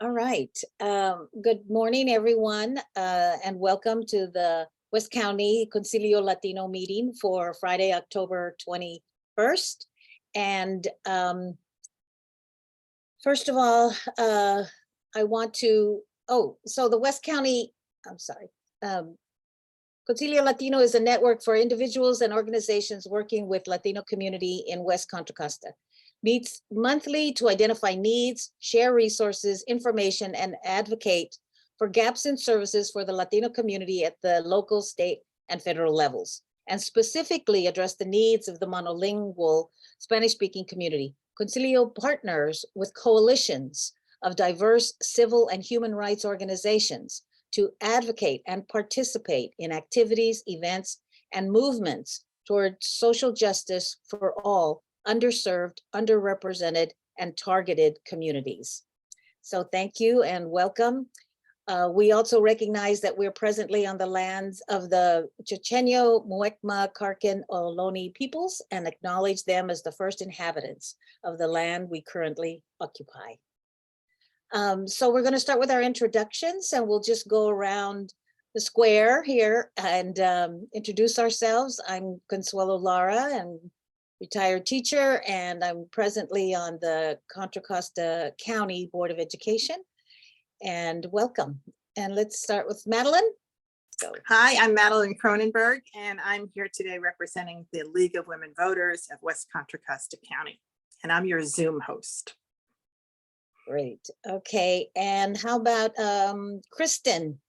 All right. Good morning, everyone, and welcome to the West County Concilio Latino meeting for Friday, October 21st. And first of all, I want to, so the West County, Concilio Latino is a network for individuals and organizations working with Latino community in West Contra Costa. Meets monthly to identify needs, share resources, information, and advocate for gaps in services for the Latino community at the local, state, and federal levels, and specifically address the needs of the monolingual Spanish-speaking community. Concilio partners with coalitions of diverse civil and human rights organizations to advocate and participate in activities, events, and movements toward social justice for all underserved, underrepresented, and targeted communities. So thank you and welcome. We also recognize that we're presently on the lands of the Chochenyo, Muecma, Karkin, Ohlone peoples and acknowledge them as the first inhabitants of the land we currently occupy. So we're going to start with our introductions and we'll just go around the square here and introduce ourselves. I'm Consuelo Lara and retired teacher, and I'm presently on the Contra Costa County Board of Education. And welcome. And let's start with Madeline. Go. Hi, I'm Madeline Cronenberg, and I'm here today representing the League of Women Voters of West Contra Costa County. And I'm your Zoom host. Great. Okay. And how about Kristen?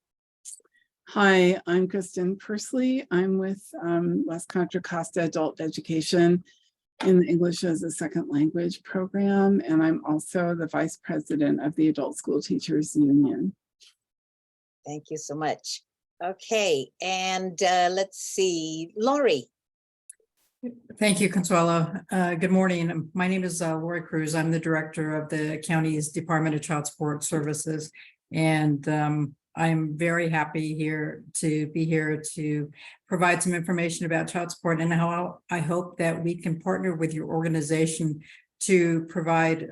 Hi, I'm Kristen Persley. I'm with West Contra Costa Adult Education in the English as a Second Language program, and I'm also the Vice President of the Adult School Teachers Union. Thank you so much. Okay, and let's see, Lori. Thank you, Consuelo. Good morning. My name is Lori Cruz. I'm the director of the county's Department of Child Support Services, and I'm very happy to be here to provide some information about child support and how I hope that we can partner with your organization to provide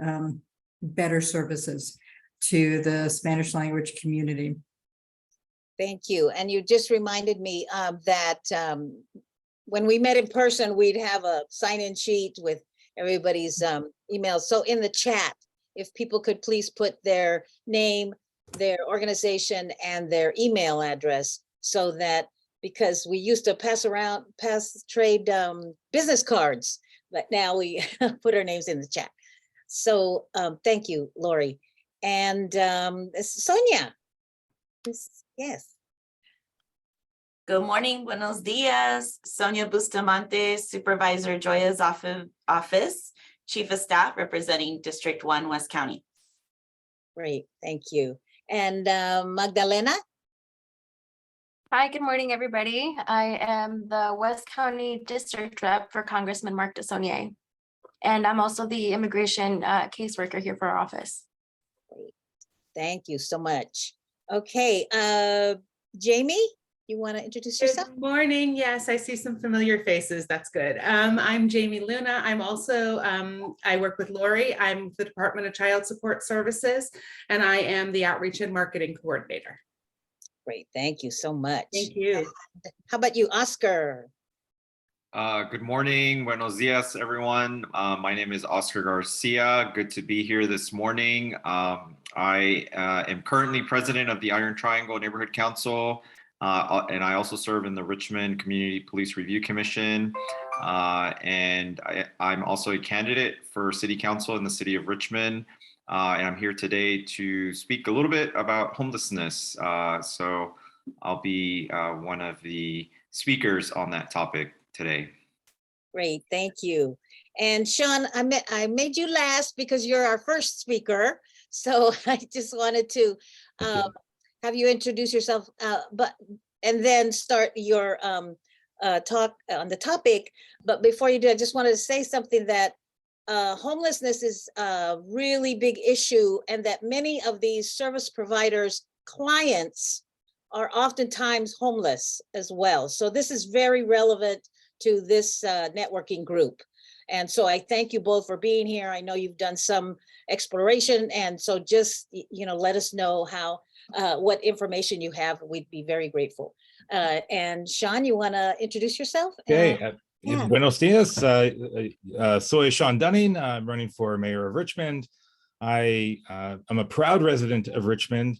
better services to the Spanish language community. Thank you. And you just reminded me that when we met in person, we'd have a sign-in sheet with everybody's emails. So in the chat, if people could please put their name, their organization, and their email address, so that, because we used to trade business cards, but now we put our names in the chat. So thank you, Lori. And Sonia. Yes. Good morning, buenos dias. Sonia Bustamante, Supervisor Joya's office, Chief of Staff representing District 1, West County. Great, thank you. And Magdalena? Hi, good morning, everybody. I am the West County District Rep for Congressman Mark DeSaulnier, and I'm also the immigration caseworker here for our office. Great. Thank you so much. Okay, Jamie, you want to introduce yourself? Good morning. Yes, I see some familiar faces. That's good. I'm Jamie Luna. I'm also, I work with Lori. I'm the Department of Child Support Services, and I am the Outreach and Marketing Coordinator. Great, thank you so much. Thank you. How about you, Oscar? Good morning, buenos dias, everyone. My name is Oscar Garcia. Good to be here this morning. I am currently president of the Iron Triangle Neighborhood Council, and I also serve in the Richmond Community Police Review Commission. And I'm also a candidate for City Council in the city of Richmond. And I'm here today to speak a little bit about homelessness. So I'll be one of the speakers on that topic today. Great, thank you. And Sean, I made you last because you're our first speaker. So I just wanted to have you introduce yourself, and then start your talk on the topic. But before you do, I just wanted to say something that homelessness is a really big issue, and that many of these service providers' clients are oftentimes homeless as well. So this is very relevant to this networking group. And so I thank you both for being here. I know you've done some exploration, and so just, let us know how, what information you have. We'd be very grateful. And Sean, you want to introduce yourself? Okay. yeah. Buenos dias. Soy Sean Dunning. I'm running for mayor of Richmond. I'm a proud resident of Richmond.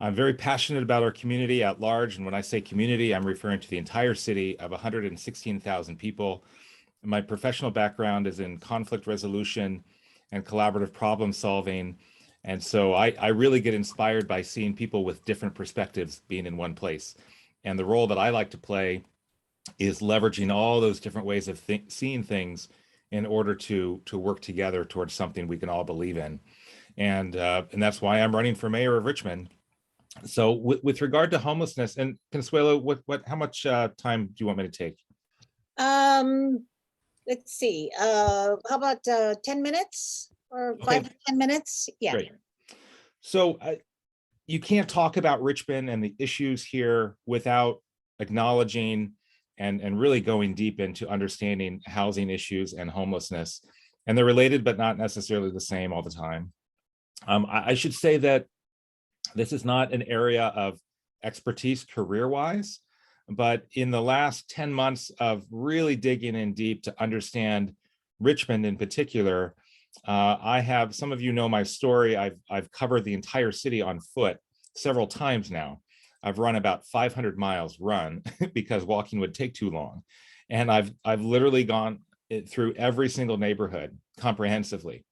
I'm very passionate about our community at large. And when I say community, I'm referring to the entire city of 116,000 people. My professional background is in conflict resolution and collaborative problem solving. And so I really get inspired by seeing people with different perspectives being in one place. And the role that I like to play is leveraging all those different ways of seeing things in order to work together towards something we can all believe in. And that's why I'm running for mayor of Richmond. So with regard to homelessness, and Consuelo, how much time do you want me to take? Let's see. How about 10 minutes or 5 to 10 minutes? Yeah. Great. So you can't talk about Richmond and the issues here without acknowledging and really going deep into understanding housing issues and homelessness. And they're related, but not necessarily the same all the time. I should say that this is not an area of expertise career-wise, but in the last 10 months of really digging in deep to understand Richmond in particular, I have, some of you know my story. I've covered the entire city on foot several times now. I've run about 500 miles run because walking would take too long. And I've literally gone through every single neighborhood comprehensively.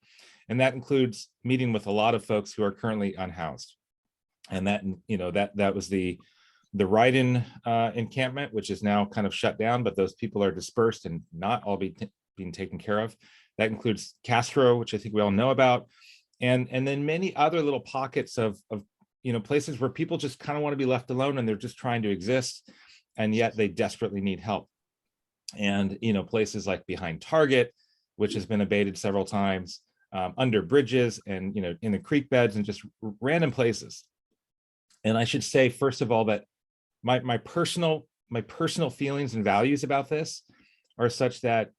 And that includes meeting with a lot of folks who are currently unhoused. And that was the Ryden encampment, which is now kind of shut down, but those people are dispersed and not all being taken care of. That includes Castro, which I think we all know about. And then many other little pockets of places where people just kind of want to be left alone and they're just trying to exist, and yet they desperately need help. And, places like behind Target, which has been abated several times, under bridges and, in the creek beds and just random places. And I should say, first of all, that my personal feelings and values about this are such that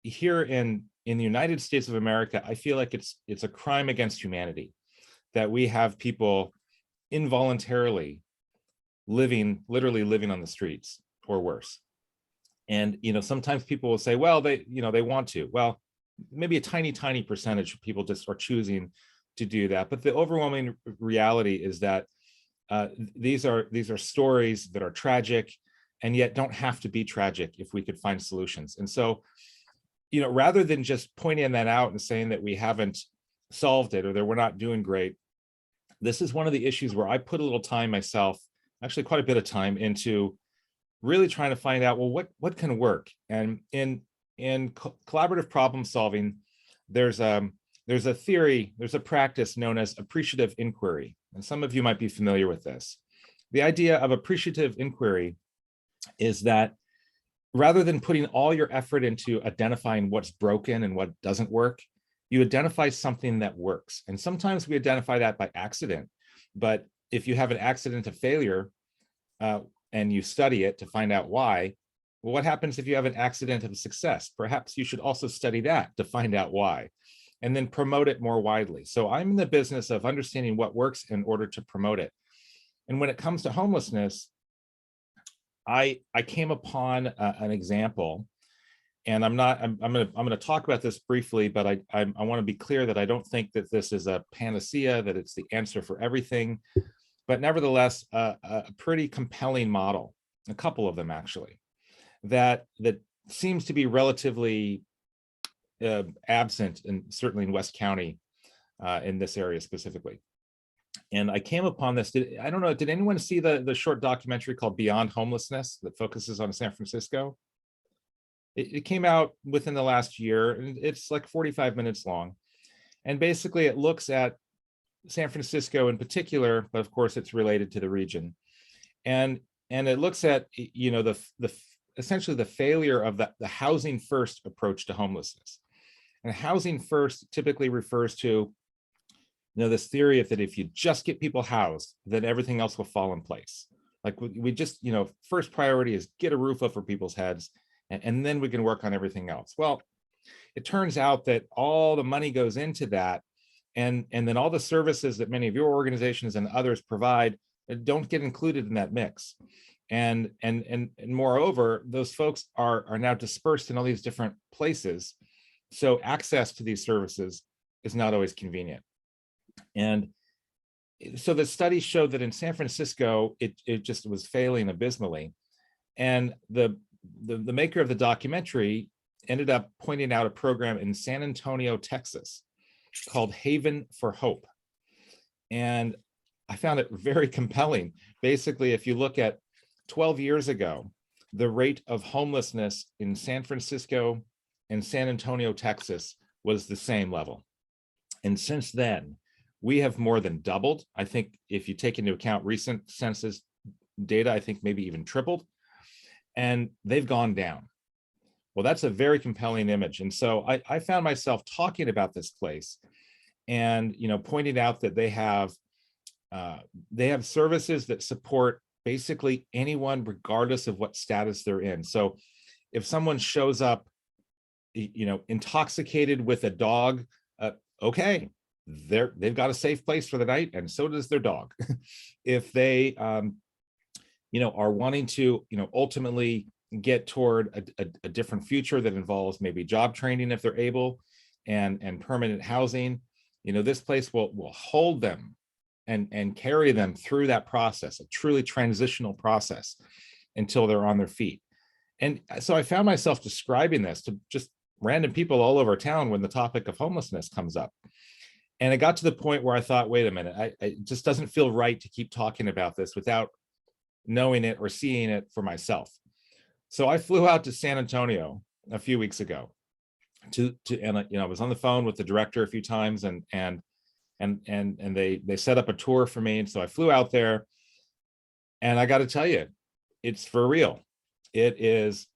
here in the United States of America, I feel like it's a crime against humanity that we have people involuntarily literally living on the streets or worse. And sometimes people will say, well, they want to. Well, maybe a tiny percentage of people just are choosing to do that. But the overwhelming reality is that these are stories that are tragic and yet don't have to be tragic if we could find solutions. And so, rather than just pointing that out and saying that we haven't solved it or that we're not doing great, this is one of the issues where I put a little time myself, actually quite a bit of time, into really trying to find out, well, what can work? And in collaborative problem solving, there's a theory, there's a practice known as appreciative inquiry. And some of you might be familiar with this. The idea of appreciative inquiry is that rather than putting all your effort into identifying what's broken and what doesn't work, you identify something that works. And sometimes we identify that by accident. But if you have an accident of failure and you study it to find out why, well, what happens if you have an accident of success? Perhaps you should also study that to find out why, and then promote it more widely. So I'm in the business of understanding what works in order to promote it. And when it comes to homelessness, I came upon an example, and I'm going to talk about this briefly, but I want to be clear that I don't think that this is a panacea, that it's the answer for everything, but nevertheless, a pretty compelling model, a couple of them actually, that seems to be relatively absent, and certainly in West County, in this area specifically. And I came upon this. I don't know, did anyone see the short documentary called Beyond Homelessness that focuses on San Francisco? It came out within the last year, and it's like 45 minutes long. And basically it looks at San Francisco in particular, but of course it's related to the region. And it looks at, essentially the failure of the housing first approach to homelessness. And housing first typically refers to this theory of that if you just get people housed, then everything else will fall in place. Like we just, first priority is get a roof over people's heads, and then we can work on everything else. Well, It turns out that all the money goes into that, and then all the services that many of your organizations and others provide don't get included in that mix. And moreover, those folks are now dispersed in all these different places. So access to these services is not always convenient. And so the study showed that in San Francisco, it just was failing abysmally. And the maker of the documentary ended up pointing out a program in San Antonio, Texas, called Haven for Hope. And I found it very compelling. Basically, if you look at 12 years ago, the rate of homelessness in San Francisco and San Antonio, Texas was the same level. And since then, we have more than doubled. I think if you take into account recent census data, I think maybe even tripled, and they've gone down. Well, that's a very compelling image. And so I found myself talking about this place and, pointing out that they have services that support basically anyone, regardless of what status they're in. So if someone shows up, intoxicated with a dog, okay, they've got a safe place for the night, and so does their dog. If they, are wanting to, ultimately get toward a different future that involves maybe job training if they're able, and permanent housing, this place will hold them and carry them through that process, a truly transitional process, until they're on their feet. And so I found myself describing this to just random people all over town when the topic of homelessness comes up. And it got to the point where I thought, wait a minute, it just doesn't feel right to keep talking about this without knowing it or seeing it for myself. So I flew out to San Antonio a few weeks ago and I was on the phone with the director a few times, and they set up a tour for me. And so I flew out there, and I got to tell you, it's for real. It is,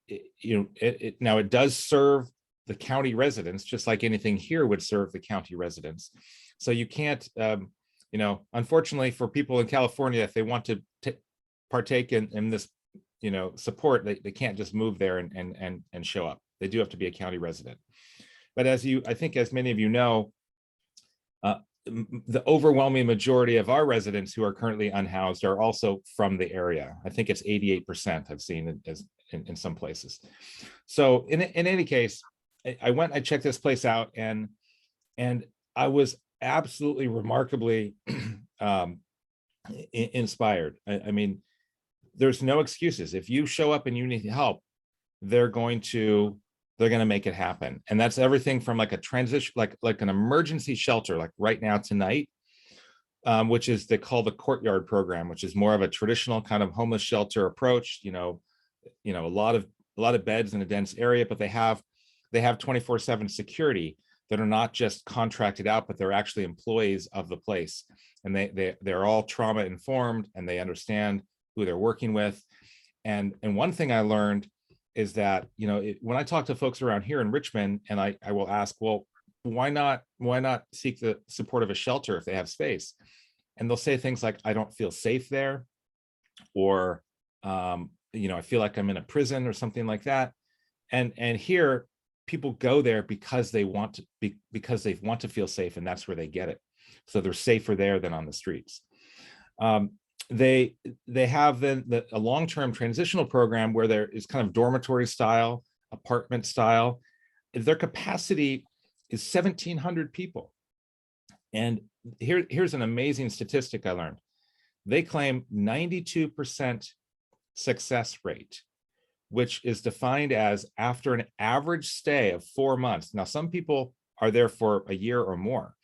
now it does serve the county residents, just like anything here would serve the county residents. So you can't, unfortunately for people in California, if they want to partake in this, support, they can't just move there and show up. They do have to be a county resident. But I think as many of you know, the overwhelming majority of our residents who are currently unhoused are also from the area. I think it's 88% I've seen in some places. So in any case, I checked this place out, and I was absolutely remarkably inspired. I mean, there's no excuses. If you show up and you need help, they're going to make it happen. And that's everything from like a transition, like an emergency shelter, like right now tonight, which is they call the Courtyard program, which is more of a traditional kind of homeless shelter approach. A lot of beds in a dense area, but they have 24/7 security that are not just contracted out, but they're actually employees of the place. And they're all trauma informed, and they understand who they're working with. And one thing I learned is that, when I talk to folks around here in Richmond, and I will ask, well, why not seek the support of a shelter if they have space? And they'll say things like, I don't feel safe there, or, I feel like I'm in a prison or something like that. And here, people go there because they want to feel safe, and that's where they get it. So they're safer there than on the streets. They have then a long-term transitional program where there is kind of dormitory style, apartment style. Their capacity is 1,700 people. And here's an amazing statistic I learned. They claim 92% success rate, which is defined as after an average stay of 4 months. Now, some people are there for a year or more,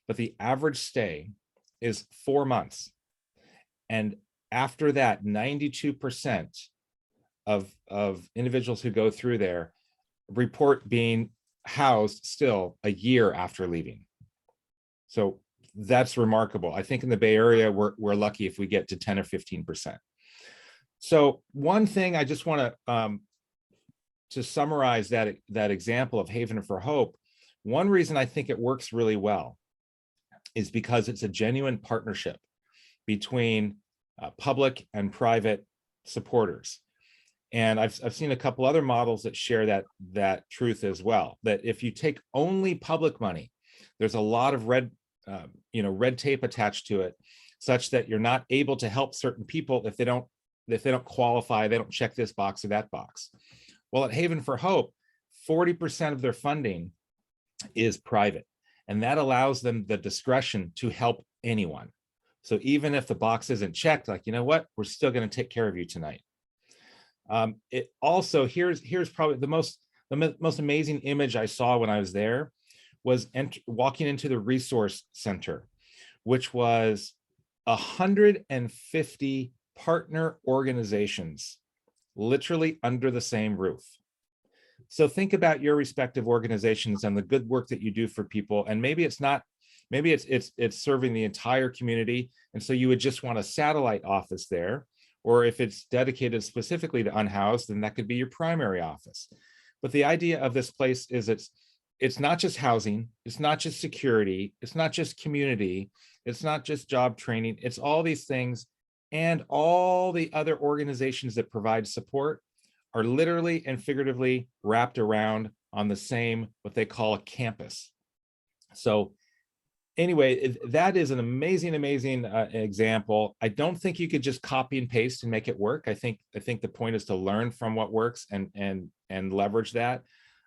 but the average stay is 4 months. And after that, 92% of individuals who go through there report being housed still a year after leaving. So that's remarkable. I think in the Bay Area, we're lucky if we get to 10 or 15%. So one thing I just want to summarize that example of Haven for Hope, one reason I think it works really well is because it's a genuine partnership between public and private supporters. And I've seen a couple other models that share that truth as well, that if you take only public money, there's a lot of red tape attached to it, such that you're not able to help certain people if they don't qualify, they don't check this box or that box. Well, at Haven for Hope, 40% of their funding is private, and that allows them the discretion to help anyone. So even if the box isn't checked, like, you know what, we're still going to take care of you tonight. It also, here's probably the most amazing image I saw when I was there, was walking into the resource center, which was 150 partner organizations literally under the same roof. So think about your respective organizations and the good work that you do for people. And maybe it's not, maybe it's serving the entire community. And so you would just want a satellite office there. Or if it's dedicated specifically to unhoused, then that could be your primary office. But the idea of this place is it's not just housing, it's not just security, it's not just community, it's not just job training, it's all these things. And all the other organizations that provide support are literally and figuratively wrapped around on the same, what they call a campus. So anyway, that is an amazing example. I don't think you could just copy and paste and make it work. I think the point is to learn from what works and leverage that.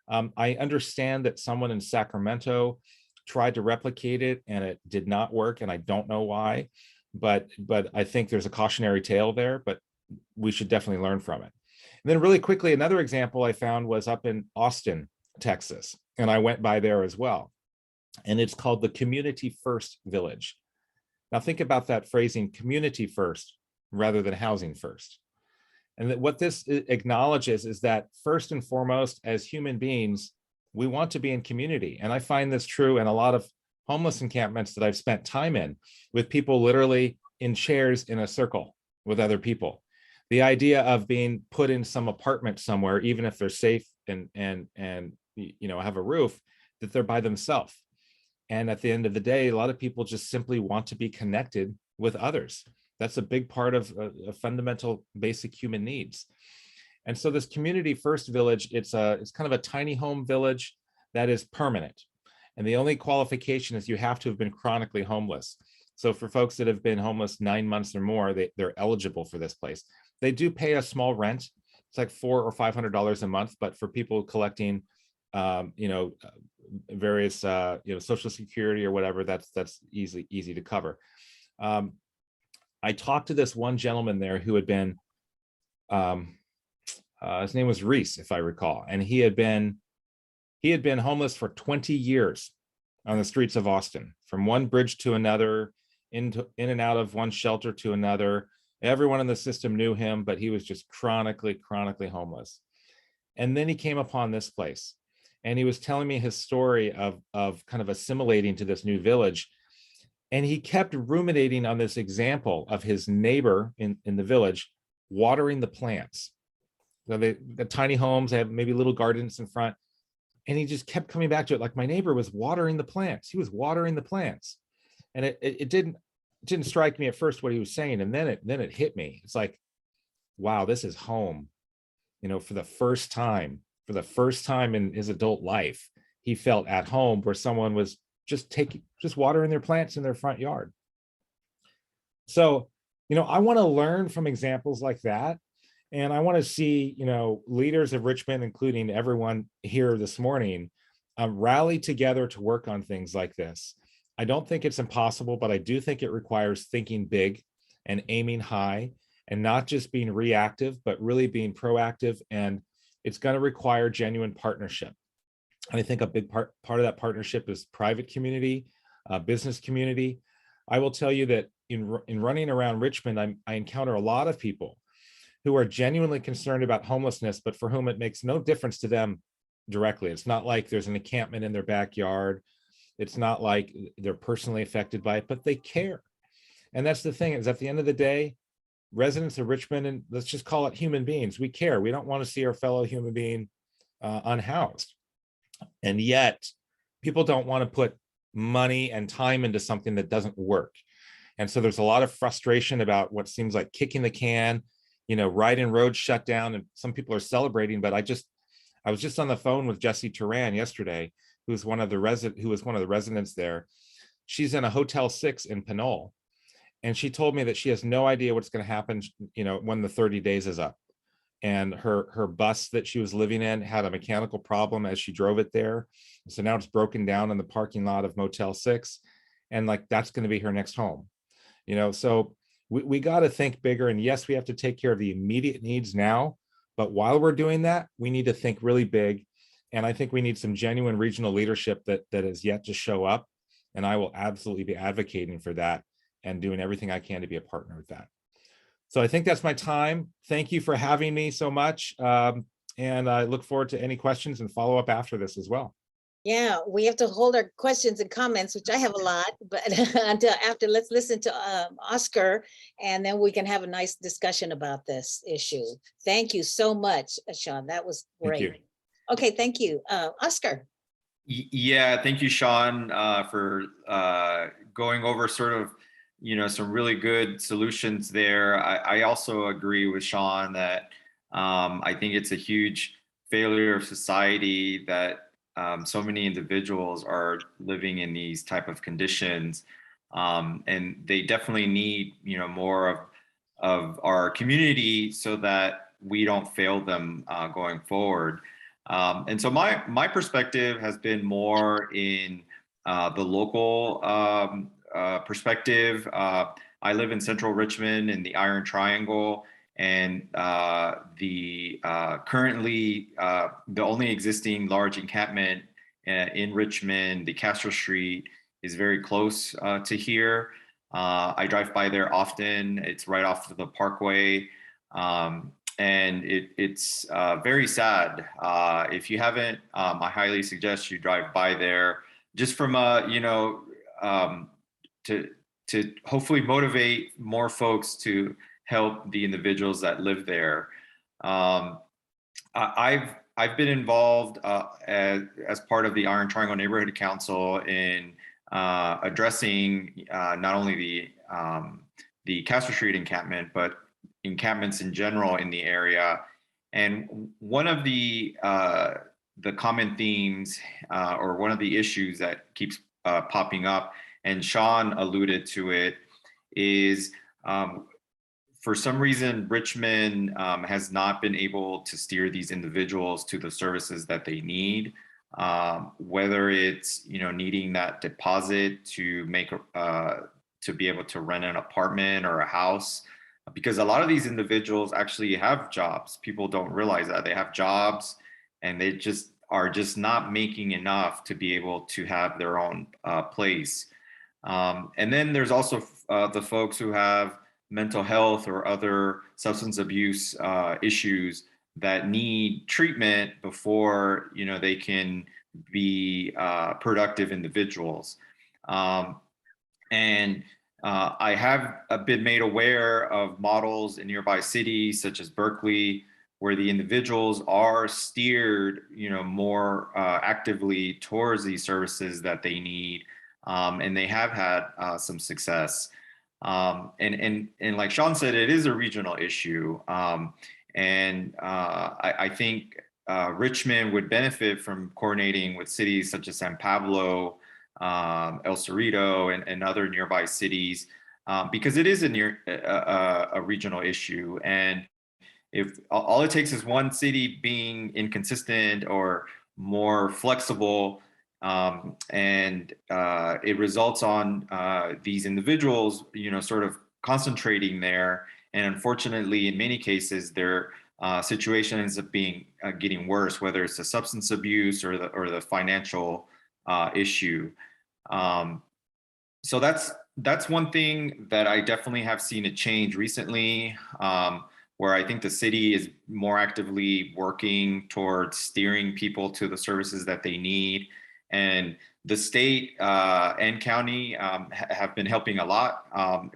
I understand that someone in Sacramento tried to replicate it and it did not work, and I don't know why, but I think there's a cautionary tale there, but we should definitely learn from it. And then really quickly, another example I found was up in Austin, Texas, and I went by there as well. And it's called the Community First Village. Now think about that phrasing, community first, rather than housing first. And that what this acknowledges is that first and foremost, as human beings, we want to be in community. And I find this true in a lot of homeless encampments that I've spent time in, with people literally in chairs in a circle with other people. The idea of being put in some apartment somewhere, even if they're safe and have a roof, that they're by themselves. And at the end of the day, a lot of people just simply want to be connected with others. That's a big part of a fundamental basic human needs. And so this Community First Village, it's kind of a tiny home village that is permanent. And the only qualification is you have to have been chronically homeless. So for folks that have been homeless 9 months or more, they're eligible for this place. They do pay a small rent. It's like $400 or $500 a month, but for people collecting, various, Social Security or whatever, that's easy to cover. I talked to this one gentleman there who had been, his name was Reese, if I recall, and he had been homeless for 20 years on the streets of Austin, from one bridge to another, in and out of one shelter to another. Everyone in the system knew him, but he was just chronically homeless. And then he came upon this place, and he was telling me his story of kind of assimilating to this new village. And he kept ruminating on this example of his neighbor in the village watering the plants. So the tiny homes, they have maybe little gardens in front. And he just kept coming back to it, like, my neighbor was watering the plants. He was watering the plants. And it didn't strike me at first what he was saying. And then it hit me. It's like, wow, this is home. For the first time in his adult life, he felt at home where someone was just watering their plants in their front yard. So, I want to learn from examples like that. And I want to see, leaders of Richmond, including everyone here this morning, rally together to work on things like this. I don't think it's impossible, but I do think it requires thinking big and aiming high, and not just being reactive, but really being proactive. And it's going to require genuine partnership. And I think a big part of that partnership is private community, business community. I will tell you that in running around Richmond, I encounter a lot of people who are genuinely concerned about homelessness, but for whom it makes no difference to them directly. It's not like there's an encampment in their backyard. It's not like they're personally affected by it, but they care. And that's the thing, is at the end of the day, residents of Richmond, and let's just call it human beings, we care. We don't want to see our fellow human being unhoused. And yet people don't want to put money and time into something that doesn't work. And so there's a lot of frustration about what seems like kicking the can. Ryden Road shut down and some people are celebrating, but I was just on the phone with Jessie Turan yesterday, who was one of the residents there. She's in a Hotel 6 in Pinole. And she told me that she has no idea what's going to happen, when the 30 days is up. And her bus that she was living in had a mechanical problem as she drove it there. So now it's broken down in the parking lot of Motel 6. And like, that's going to be her next home. So we got to think bigger. And yes, we have to take care of the immediate needs now. But while we're doing that, we need to think really big. And I think we need some genuine regional leadership that is yet to show up. And I will absolutely be advocating for that and doing everything I can to be a partner with that. So I think that's my time. Thank you for having me so much. And I look forward to any questions and follow up after this as well. Yeah, we have to hold our questions and comments, which I have a lot, but until after, let's listen to Oscar, and then we can have a nice discussion about this issue. Thank you so much, Sean. That was Thank you. great. Okay, thank you. Oscar. Yeah, thank you, Sean, for going over sort of, some really good solutions there. I also agree with Sean that I think it's a huge failure of society that so many individuals are living in these type of conditions, and they definitely need, more of our community so that we don't fail them going forward. And so my perspective has been more in the local perspective. I live in central Richmond in the Iron Triangle, and currently the only existing large encampment in Richmond, the Castro Street, is very close to here. I drive by there often. It's right off of the Parkway. And it's very sad. If you haven't, I highly suggest you drive by there, just from to hopefully motivate more folks to help the individuals that live there. I've been involved as part of the Iron Triangle Neighborhood Council in addressing not only the Castro Street encampment, but encampments in general in the area. And one of the common themes or one of the issues that keeps popping up, and Sean alluded to it, is for some reason, Richmond has not been able to steer these individuals to the services that they need, whether it's needing that deposit to to be able to rent an apartment or a house, because a lot of these individuals actually have jobs. People don't realize that they have jobs, and they are just not making enough to be able to have their own place. And then there's also the folks who have mental health or other substance abuse issues that need treatment before they can be productive individuals. And I have been made aware of models in nearby cities such as Berkeley, where the individuals are steered more actively towards these services that they need, and they have had some success. And like Sean said, it is a regional issue. And I think Richmond would benefit from coordinating with cities such as San Pablo, El Cerrito, and other nearby cities, because it is a regional issue. And if all it takes is one city being inconsistent or more flexible, and it results on these individuals, sort of concentrating there. And unfortunately, in many cases, their situation ends up getting worse, whether it's the substance abuse or the financial issue. So that's one thing that I definitely have seen a change recently, where I think the city is more actively working towards steering people to the services that they need. And the state and county have been helping a lot.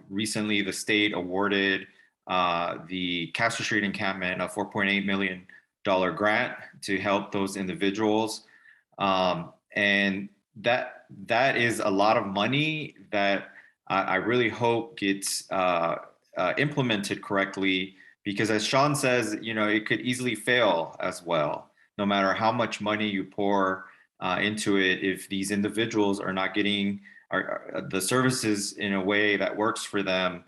Recently, the state awarded the Castro Street encampment a $4.8 million grant to help those individuals. And that is a lot of money that I really hope gets implemented correctly, because as Sean says, you know, it could easily fail as well, no matter how much money you pour into it. If these individuals are not getting the services in a way that works for them,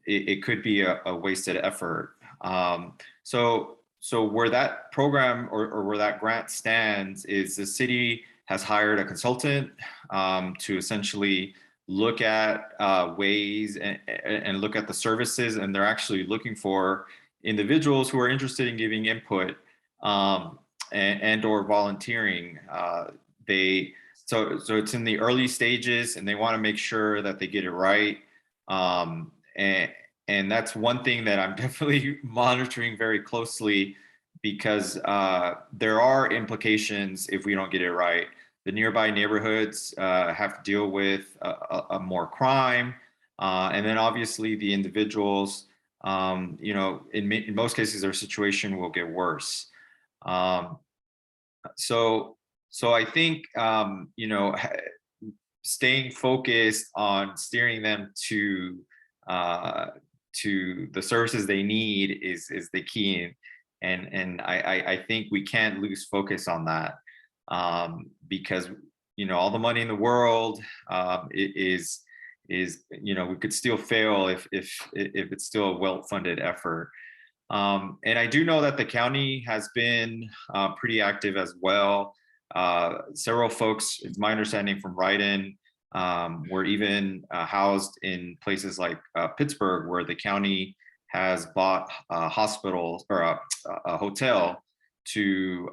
it could be a wasted effort. So where that program or where that grant stands is the city has hired a consultant to essentially look at ways and look at the services, and they're actually looking for individuals who are interested in giving input and or volunteering. So it's in the early stages, and they want to make sure that they get it right. And that's one thing that I'm definitely monitoring very closely, because there are implications if we don't get it right. The nearby neighborhoods have to deal with a more crime. And then obviously the individuals, you know, in most cases, their situation will get worse. So I think, you know, staying focused on steering them to the services they need is the key. And I think we can't lose focus on that, because, you know, all the money in the world is, you know, we could still fail if it's still a well-funded effort. And I do know that the county has been pretty active as well. Several folks, it's my understanding from Write-In, were even housed in places like Pittsburgh, where the county has bought hospitals or a hotel to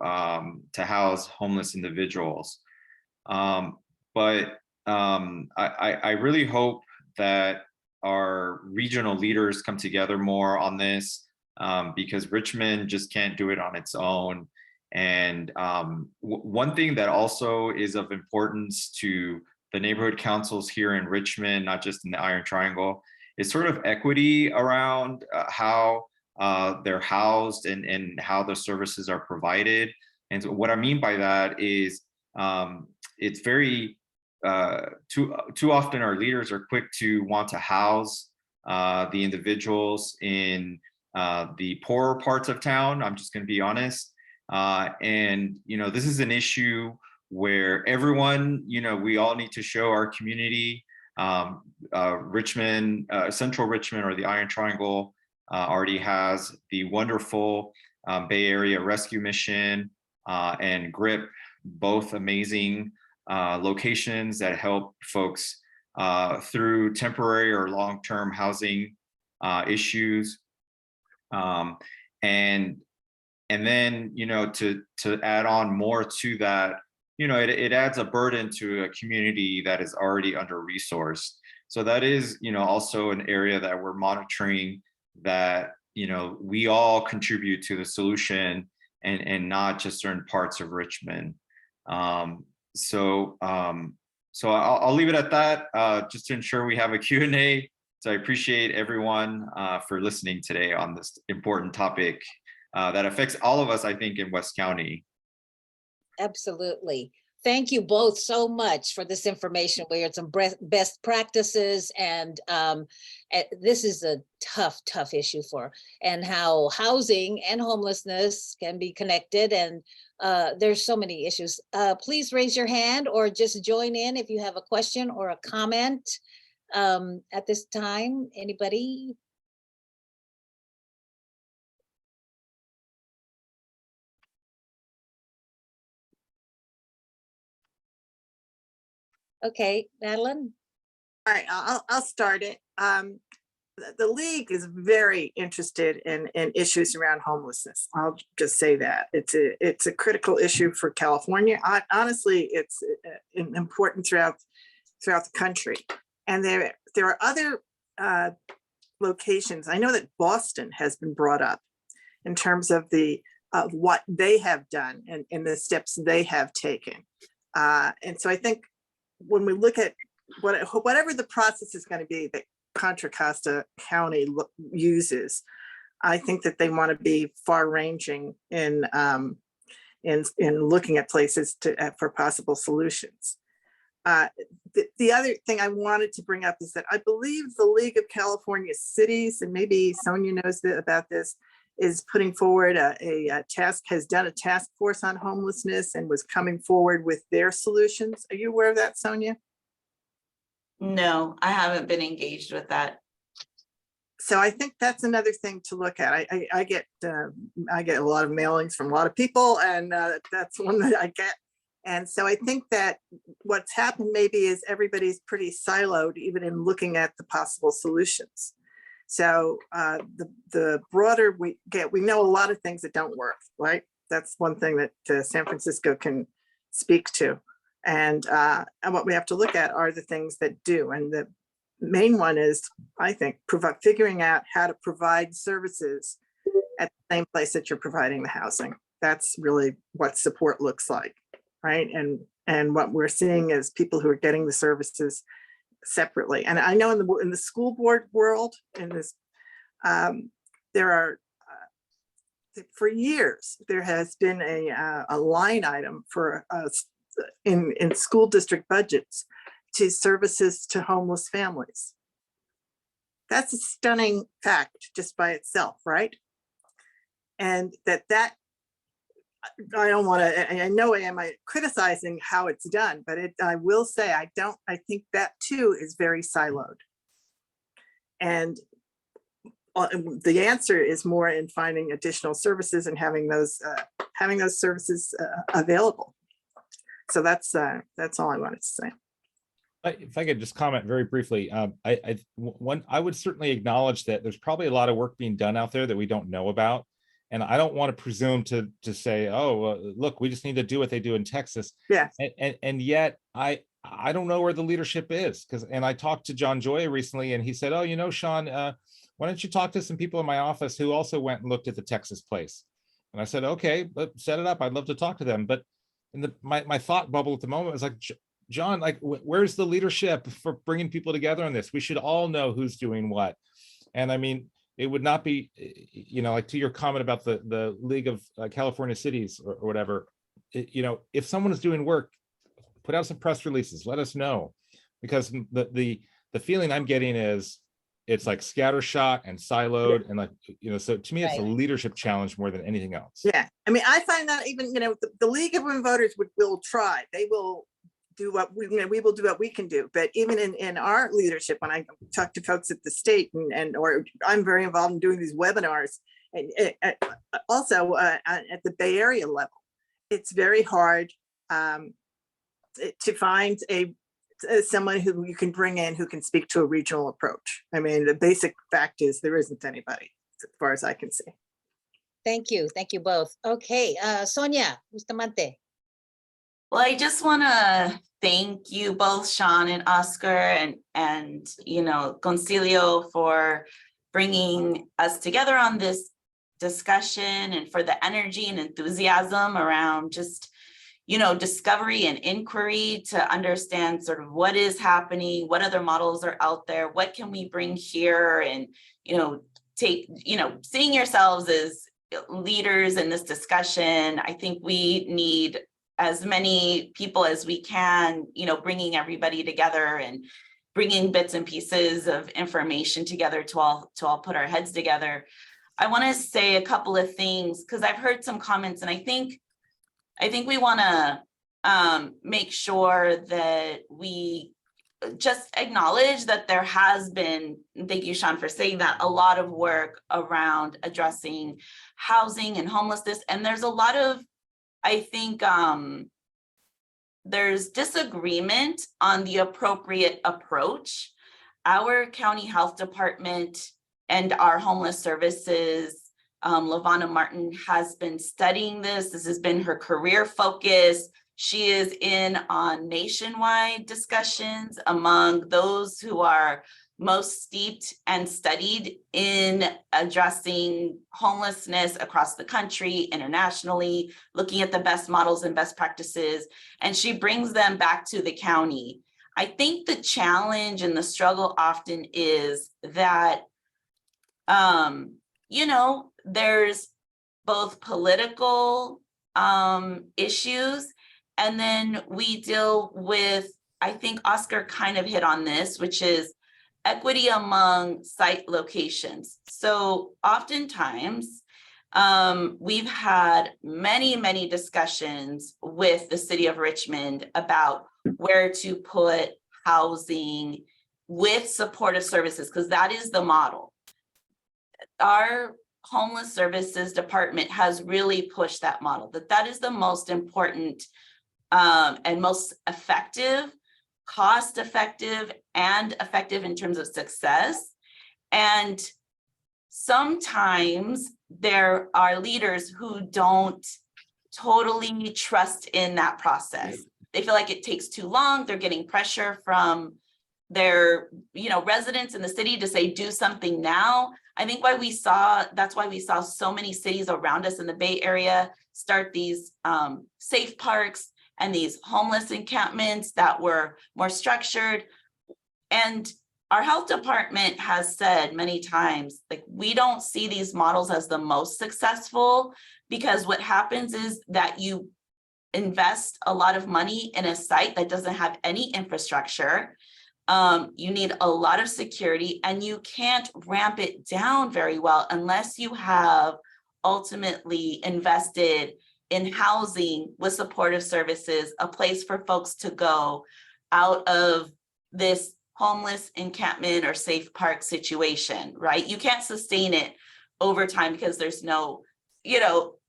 house homeless individuals. But I really hope that our regional leaders come together more on this, because Richmond just can't do it on its own. And one thing that also is of importance to the neighborhood councils here in Richmond, not just in the Iron Triangle, is sort of equity around how they're housed and how the services are provided. And so what I mean by that is it's very, too often our leaders are quick to want to house the individuals in the poorer parts of town. I'm just going to be honest. And, you know, this is an issue where everyone, you know, we all need to show our community. Richmond, Central Richmond, or the Iron Triangle already has the wonderful Bay Area Rescue Mission and GRIP, both amazing locations that help folks through temporary or long-term housing issues. And then, you know, to add on more to that, you know, it adds a burden to a community that is already under-resourced. So that is, you know, also an area that we're monitoring, that, you know, we all contribute to the solution and not just certain parts of Richmond. So I'll leave it at that, just to ensure we have a Q&A. So I appreciate everyone for listening today on this important topic that affects all of us, I think, in West County. Absolutely. Thank you both so much for this information. We had some best practices, and this is a tough issue and how housing and homelessness can be connected. And there's so many issues. Please raise your hand or just join in if you have a question or a comment at this time. Anybody? Okay, Madeline. All right, I'll start it. The league is very interested in issues around homelessness. I'll just say that it's a critical issue for California. Honestly, it's important throughout the country. And there are other locations. I know that Boston has been brought up in terms of what they have done and the steps they have taken. And so I think when we look at whatever the process is going to be that Contra Costa County uses, I think that they want to be far-ranging in looking at places for possible solutions. The other thing I wanted to bring up is that I believe the League of California Cities, and maybe Sonia knows about this, is putting forward has done a task force on homelessness and was coming forward with their solutions. Are you aware of that, Sonia? No, I haven't been engaged with that. So I think that's another thing to look at. I get a lot of mailings from a lot of people, and that's one that I get. And so I think that what's happened maybe is everybody's pretty siloed, even in looking at the possible solutions. So the broader we get, we know a lot of things that don't work, right? That's one thing that San Francisco can speak to. And what we have to look at are the things that do. And the main one is, I think, figuring out how to provide services at the same place that you're providing the housing. That's really what support looks like, right? And what we're seeing is people who are getting the services separately. And I know in the school board world, in this, there are, for years, there has been a line item for in school district budgets to services to homeless families. That's a stunning fact just by itself, right? And that I don't want to, I know am I criticizing how it's done, but I will say I think that too is very siloed. And the answer is more in finding additional services and having those services available. So that's all I wanted to say. If I could just comment very briefly, I would certainly acknowledge that there's probably a lot of work being done out there that we don't know about. And I don't want to presume to say, oh, look, we just need to do what they do in Texas. Yeah. And yet I don't know where the leadership is, and I talked to John Joya recently, and he said, oh, you know, Sean, why don't you talk to some people in my office who also went and looked at the Texas place? And I said, okay, let's set it up. I'd love to talk to them. But my thought bubble at the moment was like, John, like, where's the leadership for bringing people together on this? We should all know who's doing what. And I mean, it would not be, you know, like to your comment about the League of California Cities or whatever, you know, if someone is doing work, put out some press releases, let us know, because the feeling I'm getting is it's like scattershot and siloed, and like, you know, so to me, it's a leadership challenge more than anything else. Yeah, I mean, I find that even, you know, the League of Women Voters will try. They will do what we will do what we can do. But even in our leadership, when I talk to folks at the state or I'm very involved in doing these webinars, and also at the Bay Area level, it's very hard to find someone who you can bring in who can speak to a regional approach. I mean, the basic fact is there isn't anybody, as far as I can see. Thank you both. Okay, Sonia Bustamante. Well, I just want to thank you both, Sean and Oscar, and you know, Concilio, for bringing us together on this discussion, and for the energy and enthusiasm around just, you know, discovery and inquiry to understand sort of what is happening, what other models are out there, what can we bring here, and, you know, seeing yourselves as leaders in this discussion. I think we need as many people as we can, you know, bringing everybody together and bringing bits and pieces of information together to all put our heads together. I want to say a couple of things, because I've heard some comments, and I think we want to make sure that we just acknowledge that there has been, thank you, Sean, for saying that, a lot of work around addressing housing and homelessness. And there's a lot of, I think there's disagreement on the appropriate approach. Our county health department and our homeless services, Lavonna Martin has been studying this. This has been her career focus. She is in on nationwide discussions among those who are most steeped and studied in addressing homelessness across the country, internationally, looking at the best models and best practices, and she brings them back to the county. I think the challenge and the struggle often is that, you know, there's both political issues, and then we deal with I think Oscar kind of hit on this, which is equity among site locations. So oftentimes, we've had many discussions with the city of Richmond about where to put housing with supportive services, because that is the model. Our homeless services department has really pushed that model, that is the most important and most effective, cost effective, and effective in terms of success. And sometimes there are leaders who don't totally trust in that process. They feel like it takes too long. They're getting pressure from their, residents in the city to say, do something now. I think that's why we saw so many cities around us in the Bay Area start these safe parks and these homeless encampments that were more structured. And our health department has said many times, like, we don't see these models as the most successful, because what happens is that you invest a lot of money in a site that doesn't have any infrastructure. You need a lot of security, and you can't ramp it down very well unless you have ultimately invested in housing with supportive services, a place for folks to go out of this homeless encampment or safe park situation, right? You can't sustain it over time because there's no,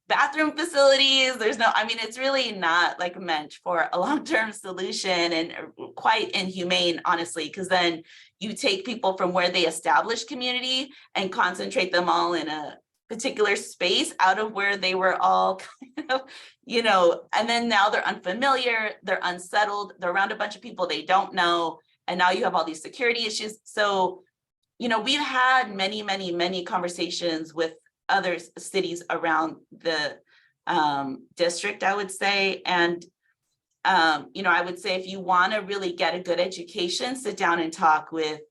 bathroom facilities. It's really not like meant for a long-term solution, and quite inhumane, honestly, because then you take people from where they establish community and concentrate them all in a particular space out of where they were all and then now they're unfamiliar, they're unsettled, they're around a bunch of people they don't know, and now you have all these security issues. So, we've had many conversations with other cities around the district, I would say. And, I would say if you want to really get a good education, sit down and talk with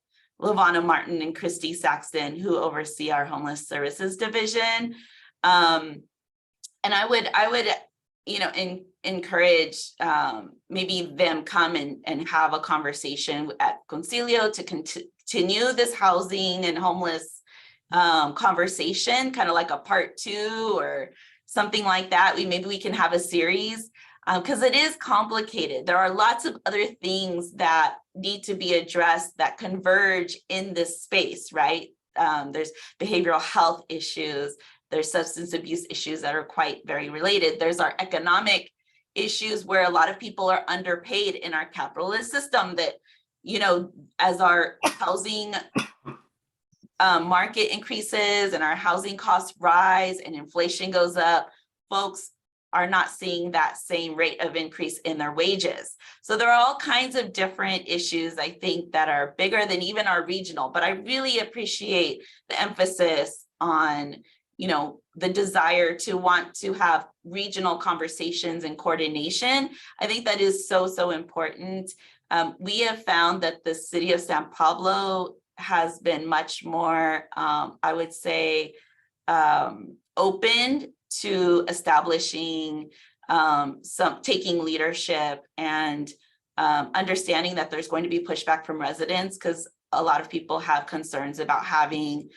Lavonna Martin and Christy Saxton, who oversee our homeless services division. And I would, encourage maybe them come and have a conversation at Concilio to continue this housing and homeless conversation, kind of like a part 2 or something like that. Maybe we can have a series, because it is complicated. There are lots of other things that need to be addressed that converge in this space, right? There's behavioral health issues, there's substance abuse issues that are quite very related. There's our economic issues where a lot of people are underpaid in our capitalist system that, as our housing market increases and our housing costs rise and inflation goes up, folks are not seeing that same rate of increase in their wages. So there are all kinds of different issues, I think, that are bigger than even our regional, but I really appreciate the emphasis on, the desire to want to have regional conversations and coordination. I think that is so important. We have found that the city of San Pablo has been much more, I would say, open to establishing taking leadership and understanding that there's going to be pushback from residents, because a lot of people have concerns about having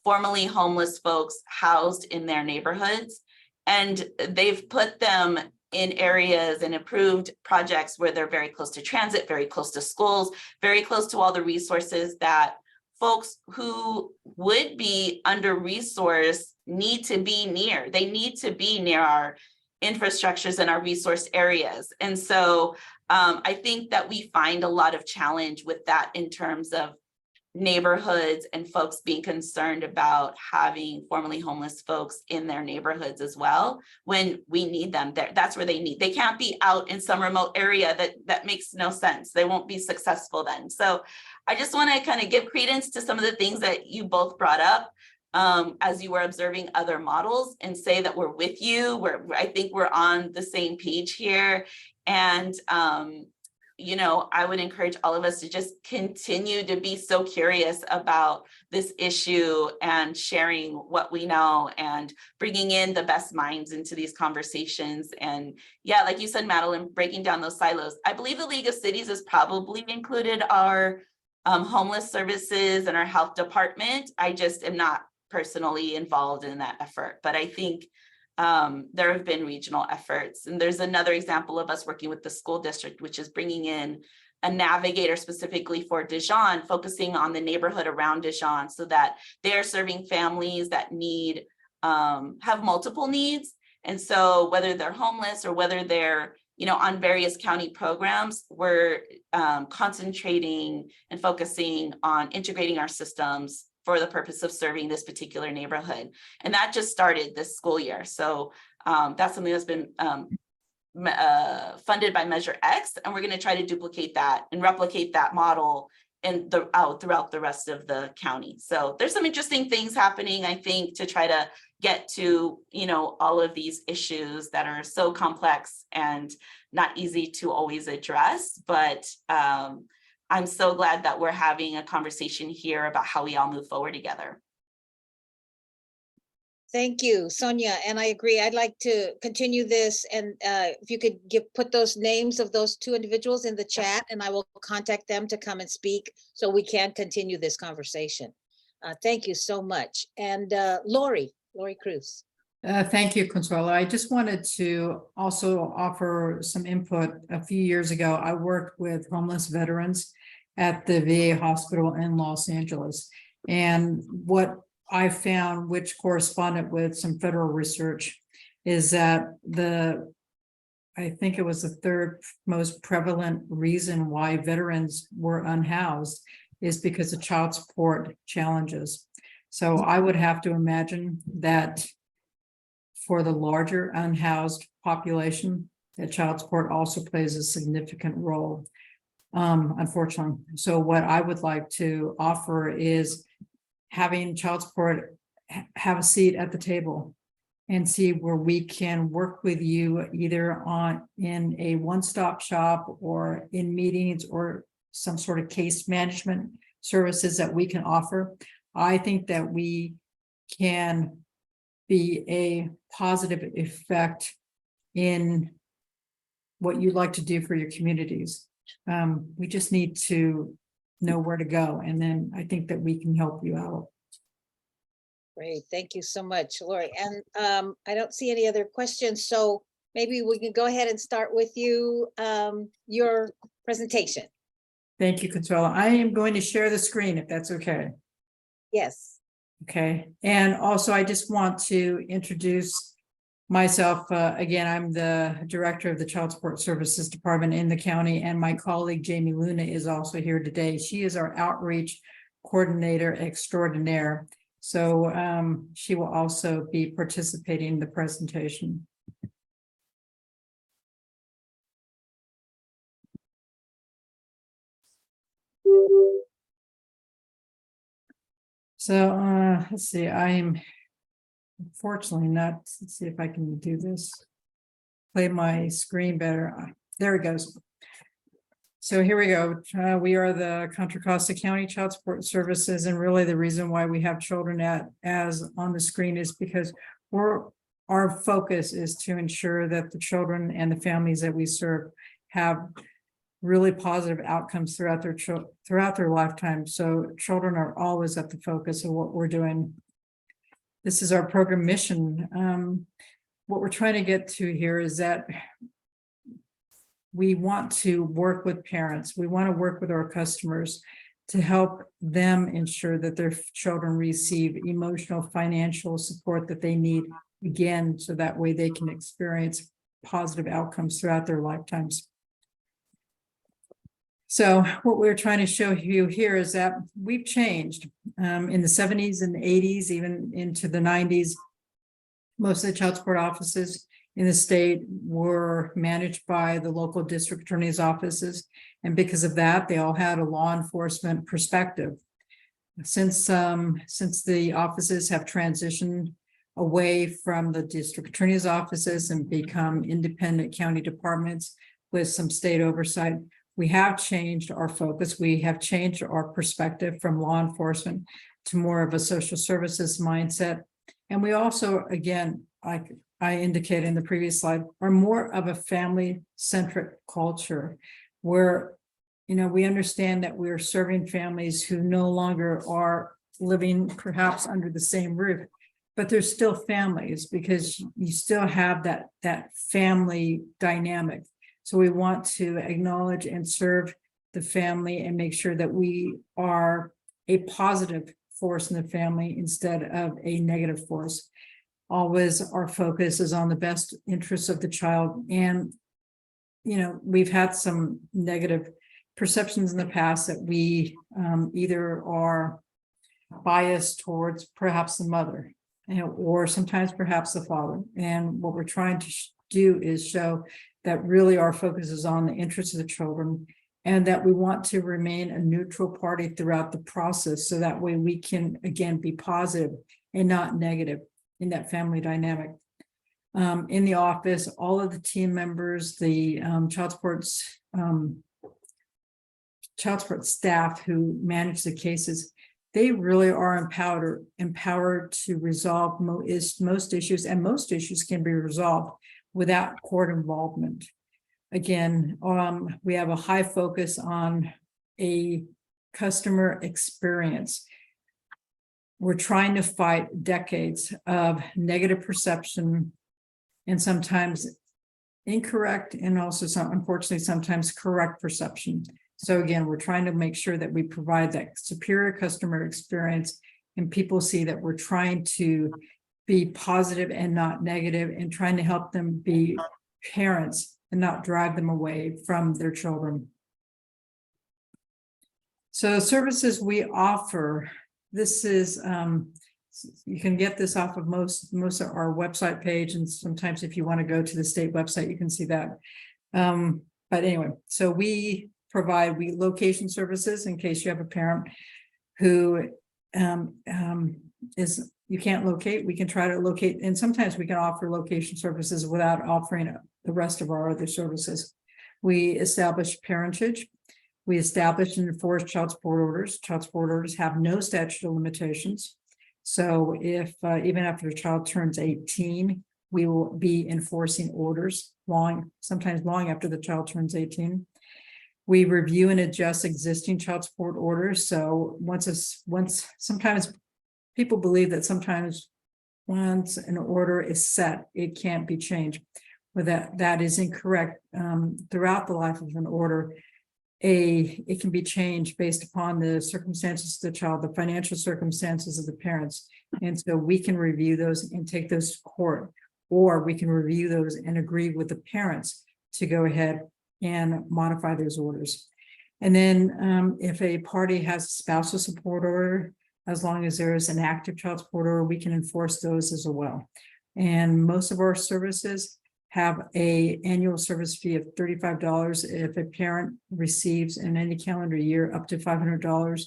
formerly homeless folks housed in their neighborhoods, and they've put them in areas and approved projects where they're very close to transit, very close to schools, very close to all the resources that folks who would be under-resourced need to be near. They need to be near our infrastructures and our resource areas. And so I think that we find a lot of challenge with that in terms of neighborhoods and folks being concerned about having formerly homeless folks in their neighborhoods as well, when we need them there. That's where they can't be out in some remote area. That makes no sense. They won't be successful then. So I just want to kind of give credence to some of the things that you both brought up as you were observing other models, and say that we're with you. I think we're on the same page here. And you know, I would encourage all of us to just continue to be so curious about this issue and sharing what we know and bringing in the best minds into these conversations. And yeah, like you said, Madeline, breaking down those silos. I believe the League of Cities has probably included our homeless services and our health department. I just am not personally involved in that effort, but I think there have been regional efforts. And there's another example of us working with the school district, which is bringing in a navigator specifically for Dijon, focusing on the neighborhood around Dijon so that they're serving families that need, have multiple needs. And so whether they're homeless or whether they're, you know, on various county programs, we're concentrating and focusing on integrating our systems for the purpose of serving this particular neighborhood. And that just started this school year. So that's something that's been funded by Measure X, and we're going to try to duplicate that and replicate that model in throughout the rest of the county. So there's some interesting things happening, I think, to try to get to, you know, all of these issues that are so complex and not easy to always address. But I'm so glad that we're having a conversation here about how we all move forward together. Thank you, Sonia, and I agree. I'd like to continue this, and if you could put those names of those two individuals in the chat, and I will contact them to come and speak so we can continue this conversation. Thank you so much. And Lori Cruz. Thank you, Consuelo. I just wanted to also offer some input. A few years ago, I worked with homeless veterans at the VA hospital in Los Angeles. And what I found, which corresponded with some federal research, is that I think it was the third most prevalent reason why veterans were unhoused is because of child support challenges. So I would have to imagine that for the larger unhoused population, that child support also plays a significant role, unfortunately. So what I would like to offer is having child support have a seat at the table and see where we can work with you either in a one-stop shop or in meetings or some sort of case management services that we can offer. I think that we can be a positive effect in what you'd like to do for your communities. We just need to know where to go, and then I think that we can help you out. Great, thank you so much, Lori. And I don't see any other questions, so maybe we can go ahead and start with you, your presentation. Thank you, Consuelo. I am going to share the screen if that's okay. Yes. Okay, and also I just want to introduce myself. Again, I'm the director of the Child Support Services Department in the county, and my colleague Jamie Luna is also here today. She is our outreach coordinator extraordinaire. So she will also be participating in the presentation. So let's see, I'm unfortunately not, let's see if I can do this, play my screen better. There it goes. So here we go. We are the Contra Costa County Child Support Services, and really the reason why we have children as on the screen is because our focus is to ensure that the children and the families that we serve have really positive outcomes throughout their lifetime. So children are always at the focus of what we're doing. This is our program mission. What we're trying to get to here is that we want to work with parents. We want to work with our customers to help them ensure that their children receive emotional, financial support that they need, again, so that way they can experience positive outcomes throughout their lifetimes. So what we're trying to show you here is that we've changed in the 70s and the 80s, even into the 90s. Most of the child support offices in the state were managed by the local district attorney's offices. And because of that, they all had a law enforcement perspective. Since the offices have transitioned away from the district attorney's offices and become independent county departments with some state oversight, we have changed our focus. We have changed our perspective from law enforcement to more of a social services mindset. And we also, again, like I indicated in the previous slide, are more of a family-centric culture where, you know, we understand that we're serving families who no longer are living perhaps under the same roof, but they're still families because you still have that family dynamic. So we want to acknowledge and serve the family and make sure that we are a positive force in the family instead of a negative force. Always our focus is on the best interests of the child. And, you know, we've had some negative perceptions in the past that we either are biased towards perhaps the mother, you know, or sometimes perhaps the father. And what we're trying to do is show that really our focus is on the interests of the children and that we want to remain a neutral party throughout the process. So that way we can, again, be positive and not negative in that family dynamic. In the office, all of the team members, the child support staff who manage the cases, they really are empowered to resolve most issues, and most issues can be resolved without court involvement. Again, we have a high focus on a customer experience. We're trying to fight decades of negative perception and sometimes incorrect and also unfortunately sometimes correct perception. So again, we're trying to make sure that we provide that superior customer experience and people see that we're trying to be positive and not negative and trying to help them be parents and not drive them away from their children. So services we offer, this is, you can get this off of most of our website page. And sometimes if you want to go to the state website, you can see that. But anyway, so we provide location services in case you have a parent who you can't locate, we can try to locate, and sometimes we can offer location services without offering the rest of our other services. We establish parentage. We establish and enforce child support orders. Child support orders have no statute of limitations. So if even after the child turns 18, we will be enforcing orders sometimes long after the child turns 18. We review and adjust existing child support orders. So sometimes people believe that sometimes once an order is set, it can't be changed. But that is incorrect. Throughout the life of an order, it can be changed based upon the circumstances of the child, the financial circumstances of the parents. And so we can review those and take those to court, or we can review those and agree with the parents to go ahead and modify those orders. And then if a party has a spousal support order, as long as there is an active child support order, we can enforce those as well. And most of our services have an annual service fee of $35 if a parent receives in any calendar year up to $500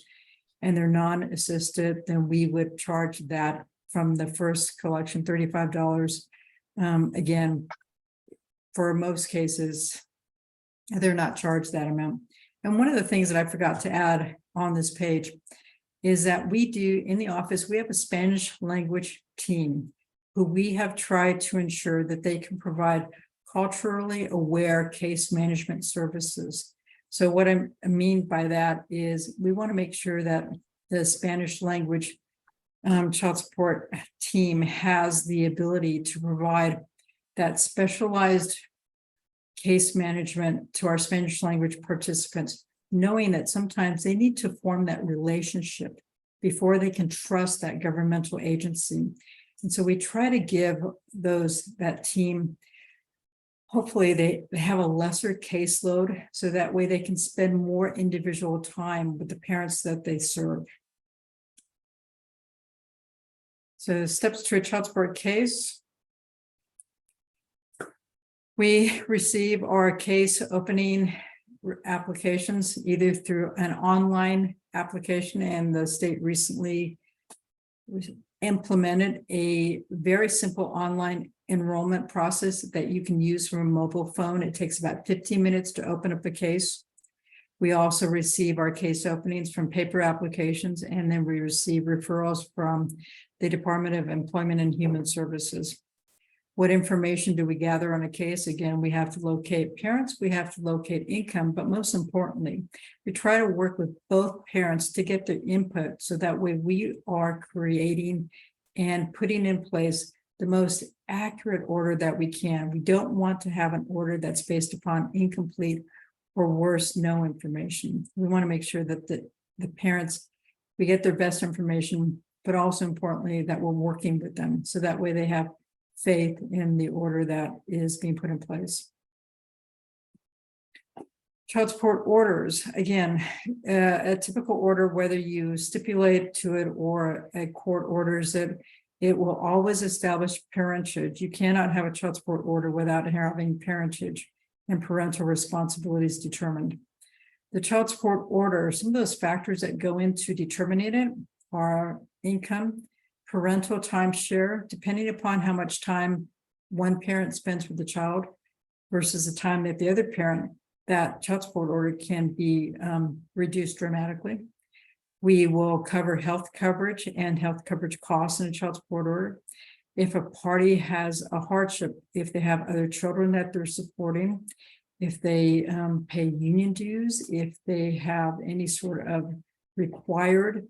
and they're non-assisted, then we would charge that from the first collection, $35. Again, for most cases, they're not charged that amount. And one of the things that I forgot to add on this page is that we do in the office, we have a Spanish language team who we have tried to ensure that they can provide culturally aware case management services. So what I mean by that is we want to make sure that the Spanish language child support team has the ability to provide that specialized case management to our Spanish language participants, knowing that sometimes they need to form that relationship before they can trust that governmental agency. And so we try to give that team, hopefully they have a lesser caseload, so that way they can spend more individual time with the parents that they serve. So steps to a child support case. We receive our case opening applications either through an online application, and the state recently implemented a very simple online enrollment process that you can use from a mobile phone. It takes about 15 minutes to open up a case. We also receive our case openings from paper applications, and then we receive referrals from the Department of Employment and Human Services. What information do we gather on a case? Again, we have to locate parents, we have to locate income, but most importantly, we try to work with both parents to get their input so that way we are creating and putting in place the most accurate order that we can. We don't want to have an order that's based upon incomplete or worse, no information. We want to make sure that the parents, we get their best information, but also importantly that we're working with them so that way they have faith in the order that is being put in place. Child support orders, again, a typical order, whether you stipulate to it or a court orders it, it will always establish parentage. You cannot have a child support order without having parentage and parental responsibilities determined. The child support order, some of those factors that go into determining it are income, parental time share, depending upon how much time one parent spends with the child versus the time that the other parent, that child support order can be reduced dramatically. We will cover health coverage and health coverage costs in a child support order. If a party has a hardship, if they have other children that they're supporting, if they pay union dues, if they have any sort of required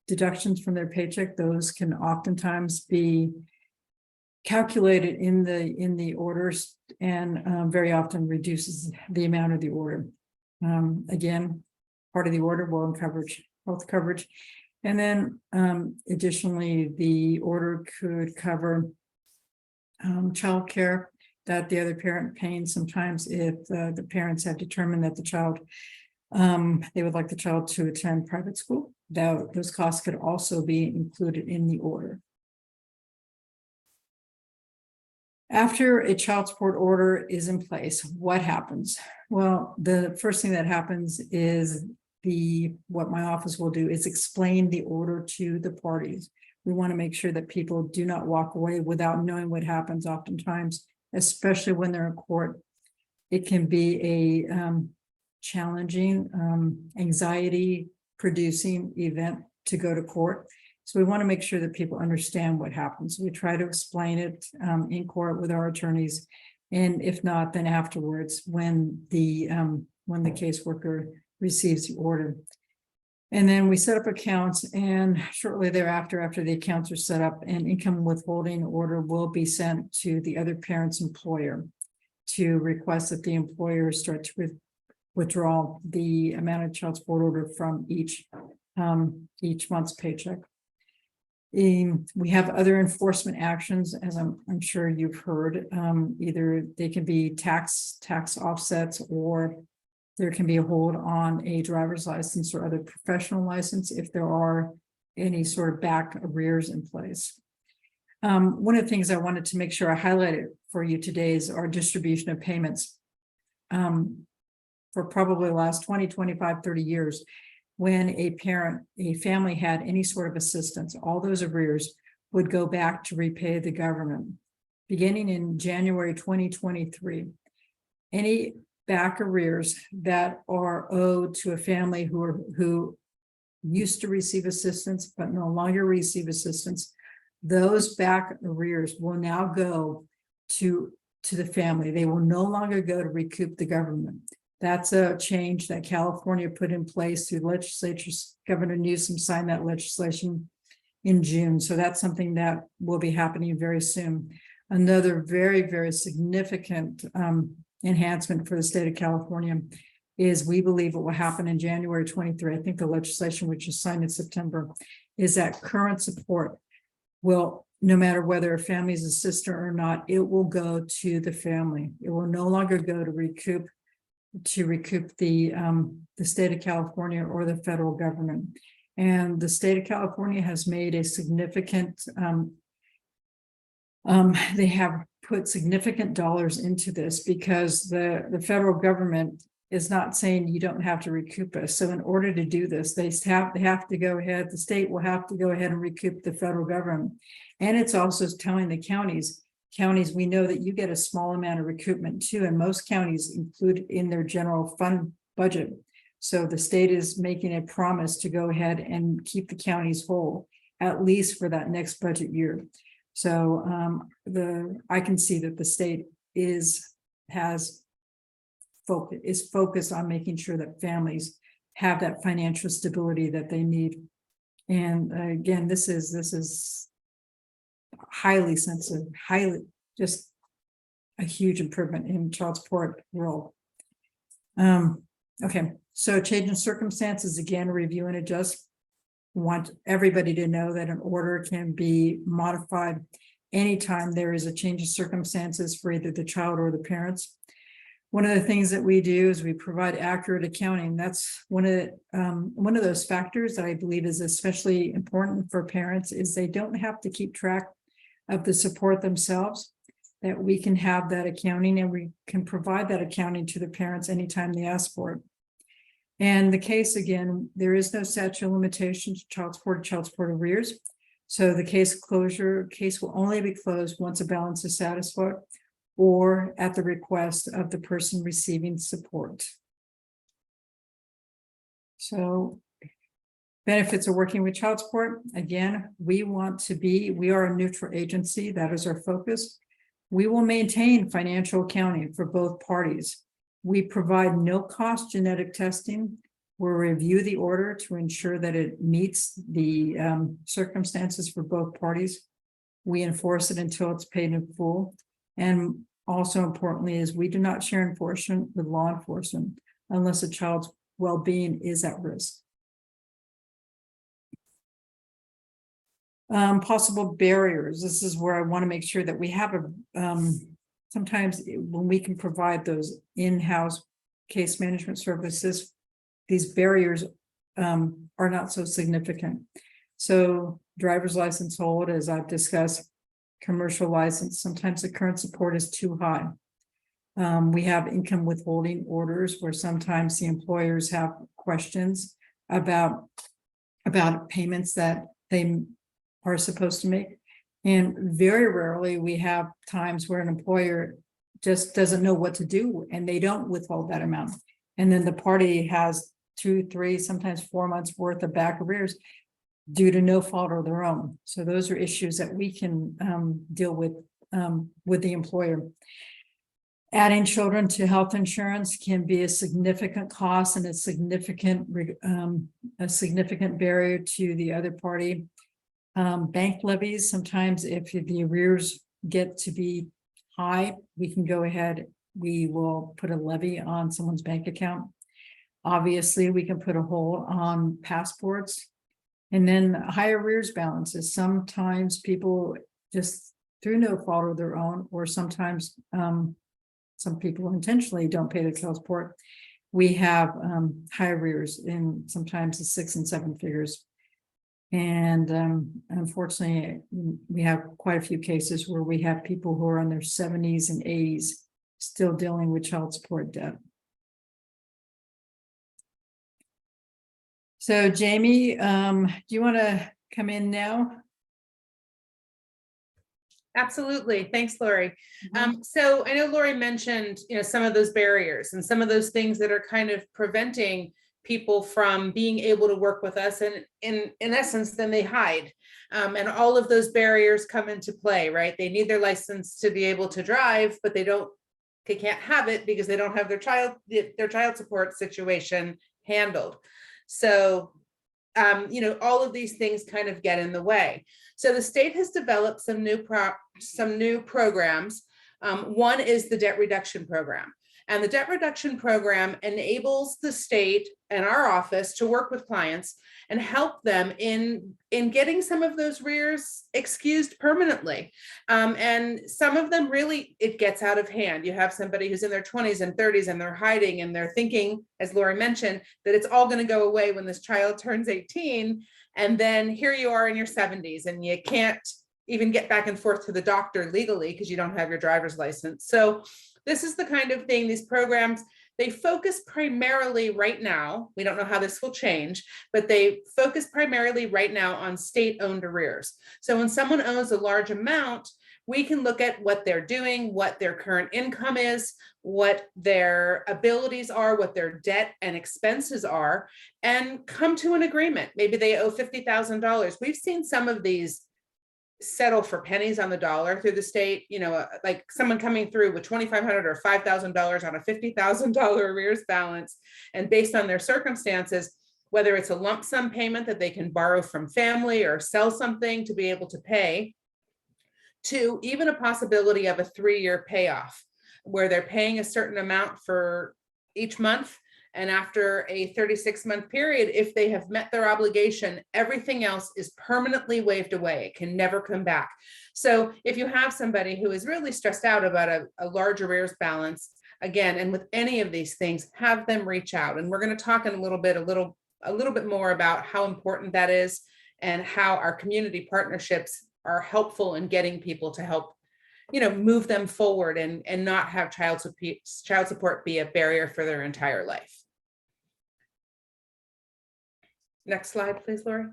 deductions from their paycheck, those can oftentimes be calculated in the orders and very often reduces the amount of the order. Again, part of the order will cover health coverage. And then additionally, the order could cover childcare that the other parent paying. Sometimes if the parents have determined that the child, they would like the child to attend private school, those costs could also be included in the order. After a child support order is in place, what happens? Well, the first thing that happens is what my office will do is explain the order to the parties. We want to make sure that people do not walk away without knowing what happens. Oftentimes, especially when they're in court, it can be a challenging, anxiety-producing event to go to court. So we want to make sure that people understand what happens. We try to explain it in court with our attorneys, and if not, then afterwards when the caseworker receives the order. And then we set up accounts, and shortly thereafter, after the accounts are set up, an income withholding order will be sent to the other parent's employer to request that the employer start to withdraw the amount of child support order from each month's paycheck. We have other enforcement actions, as I'm sure you've heard. Either they can be tax offsets, or there can be a hold on a driver's license or other professional license if there are any sort of back arrears in place. One of the things I wanted to make sure I highlighted for you today is our distribution of payments. For probably the last 20, 25, 30 years, when a family had any sort of assistance, all those arrears would go back to repay the government. Beginning in January 2023, any back arrears that are owed to a family who used to receive assistance but no longer receive assistance, those back arrears will now go to the family. They will no longer go to recoup the government. That's a change that California put in place through legislature. Governor Newsom signed that legislation in June. So that's something that will be happening very soon. Another very, very significant enhancement for the state of California is we believe what will happen in January 23. I think the legislation, which is signed in September, is that current support will, no matter whether a family is a sister or not, it will go to the family. It will no longer go to recoup the state of California or the federal government. And the state of California has made a significant, they have put significant dollars into this because the federal government is not saying you don't have to recoup us. So in order to do this, they have to go ahead, the state will have to go ahead and recoup the federal government. And it's also telling the counties, counties, we know that you get a small amount of recoupment too, and most counties include in their general fund budget. So the state is making a promise to go ahead and keep the counties whole, at least for that next budget year. So I can see that the state is focused on making sure that families have that financial stability that they need. And again, this is highly sensitive, just a huge improvement in child support world. Okay, so change in circumstances, again, review and adjust. Want everybody to know that an order can be modified anytime there is a change of circumstances for either the child or the parents. One of the things that we do is we provide accurate accounting. That's one of those factors that I believe is especially important for parents, is they don't have to keep track of the support themselves, that we can have that accounting and we can provide that accounting to the parents anytime they ask for it. And the case, again, there is no statute of limitations, child support arrears. So the case will only be closed once a balance is satisfied or at the request of the person receiving support. So benefits of working with child support. Again, we are a neutral agency. That is our focus. We will maintain financial accounting for both parties. We provide no cost genetic testing. We'll review the order to ensure that it meets the circumstances for both parties. We enforce it until it's paid in full. And also importantly is we do not share enforcement with law enforcement unless a child's well-being is at risk. Possible barriers. This is where I want to make sure that we have sometimes when we can provide those in-house case management services, these barriers are not so significant. So driver's license hold, as I've discussed, commercial license, sometimes the current support is too high. We have income withholding orders where sometimes the employers have questions about payments that they are supposed to make. And very rarely we have times where an employer just doesn't know what to do and they don't withhold that amount. And then the party has 2, 3, sometimes 4 months worth of back arrears due to no fault of their own. So those are issues that we can deal with the employer. Adding children to health insurance can be a significant cost and a significant barrier to the other party. Bank levies, sometimes if the arrears get to be high, we can go ahead, we will put a levy on someone's bank account. Obviously, we can put a hold on passports. And then high arrears balances. Sometimes people just through no fault of their own, or sometimes some people intentionally don't pay their child support. We have high arrears in sometimes the 6 and 7 figures. And unfortunately, we have quite a few cases where we have people who are in their 70s and 80s still dealing with child support debt. So Jamie, do you want to come in now? Absolutely. Thanks, Lori. So I know Lori mentioned, some of those barriers and some of those things that are kind of preventing people from being able to work with us, and in essence, then they hide. And all of those barriers come into play, right? They need their license to be able to drive, but they can't have it because they don't have their child support situation handled. So, all of these things kind of get in the way. So the state has developed some new programs. One is the debt reduction program. And the debt reduction program enables the state and our office to work with clients and help them in getting some of those arrears excused permanently. And some of them really, it gets out of hand. You have somebody who's in their 20s and 30s and they're hiding and they're thinking, as Lori mentioned, that it's all going to go away when this child turns 18. And then here you are in your 70s and you can't even get back and forth to the doctor legally because you don't have your driver's license. So this is the kind of thing, these programs, they focus primarily right now, we don't know how this will change, but they focus primarily right now on state-owned arrears. So when someone owes a large amount, we can look at what they're doing, what their current income is, what their abilities are, what their debt and expenses are, and come to an agreement. Maybe they owe $50,000. We've seen some of these settle for pennies on the dollar through the state, like someone coming through with $2,500 or $5,000 on a $50,000 arrears balance. And based on their circumstances, whether it's a lump sum payment that they can borrow from family or sell something to be able to pay, to even a possibility of a 3-year payoff where they're paying a certain amount for each month. And after a 36-month period, if they have met their obligation, everything else is permanently waived away. It can never come back. So if you have somebody who is really stressed out about a large arrears balance, again, and with any of these things, have them reach out. And we're going to talk in a little bit more about how important that is and how our community partnerships are helpful in getting people to help, move them forward and not have child support be a barrier for their entire life. Next slide, please, Lori.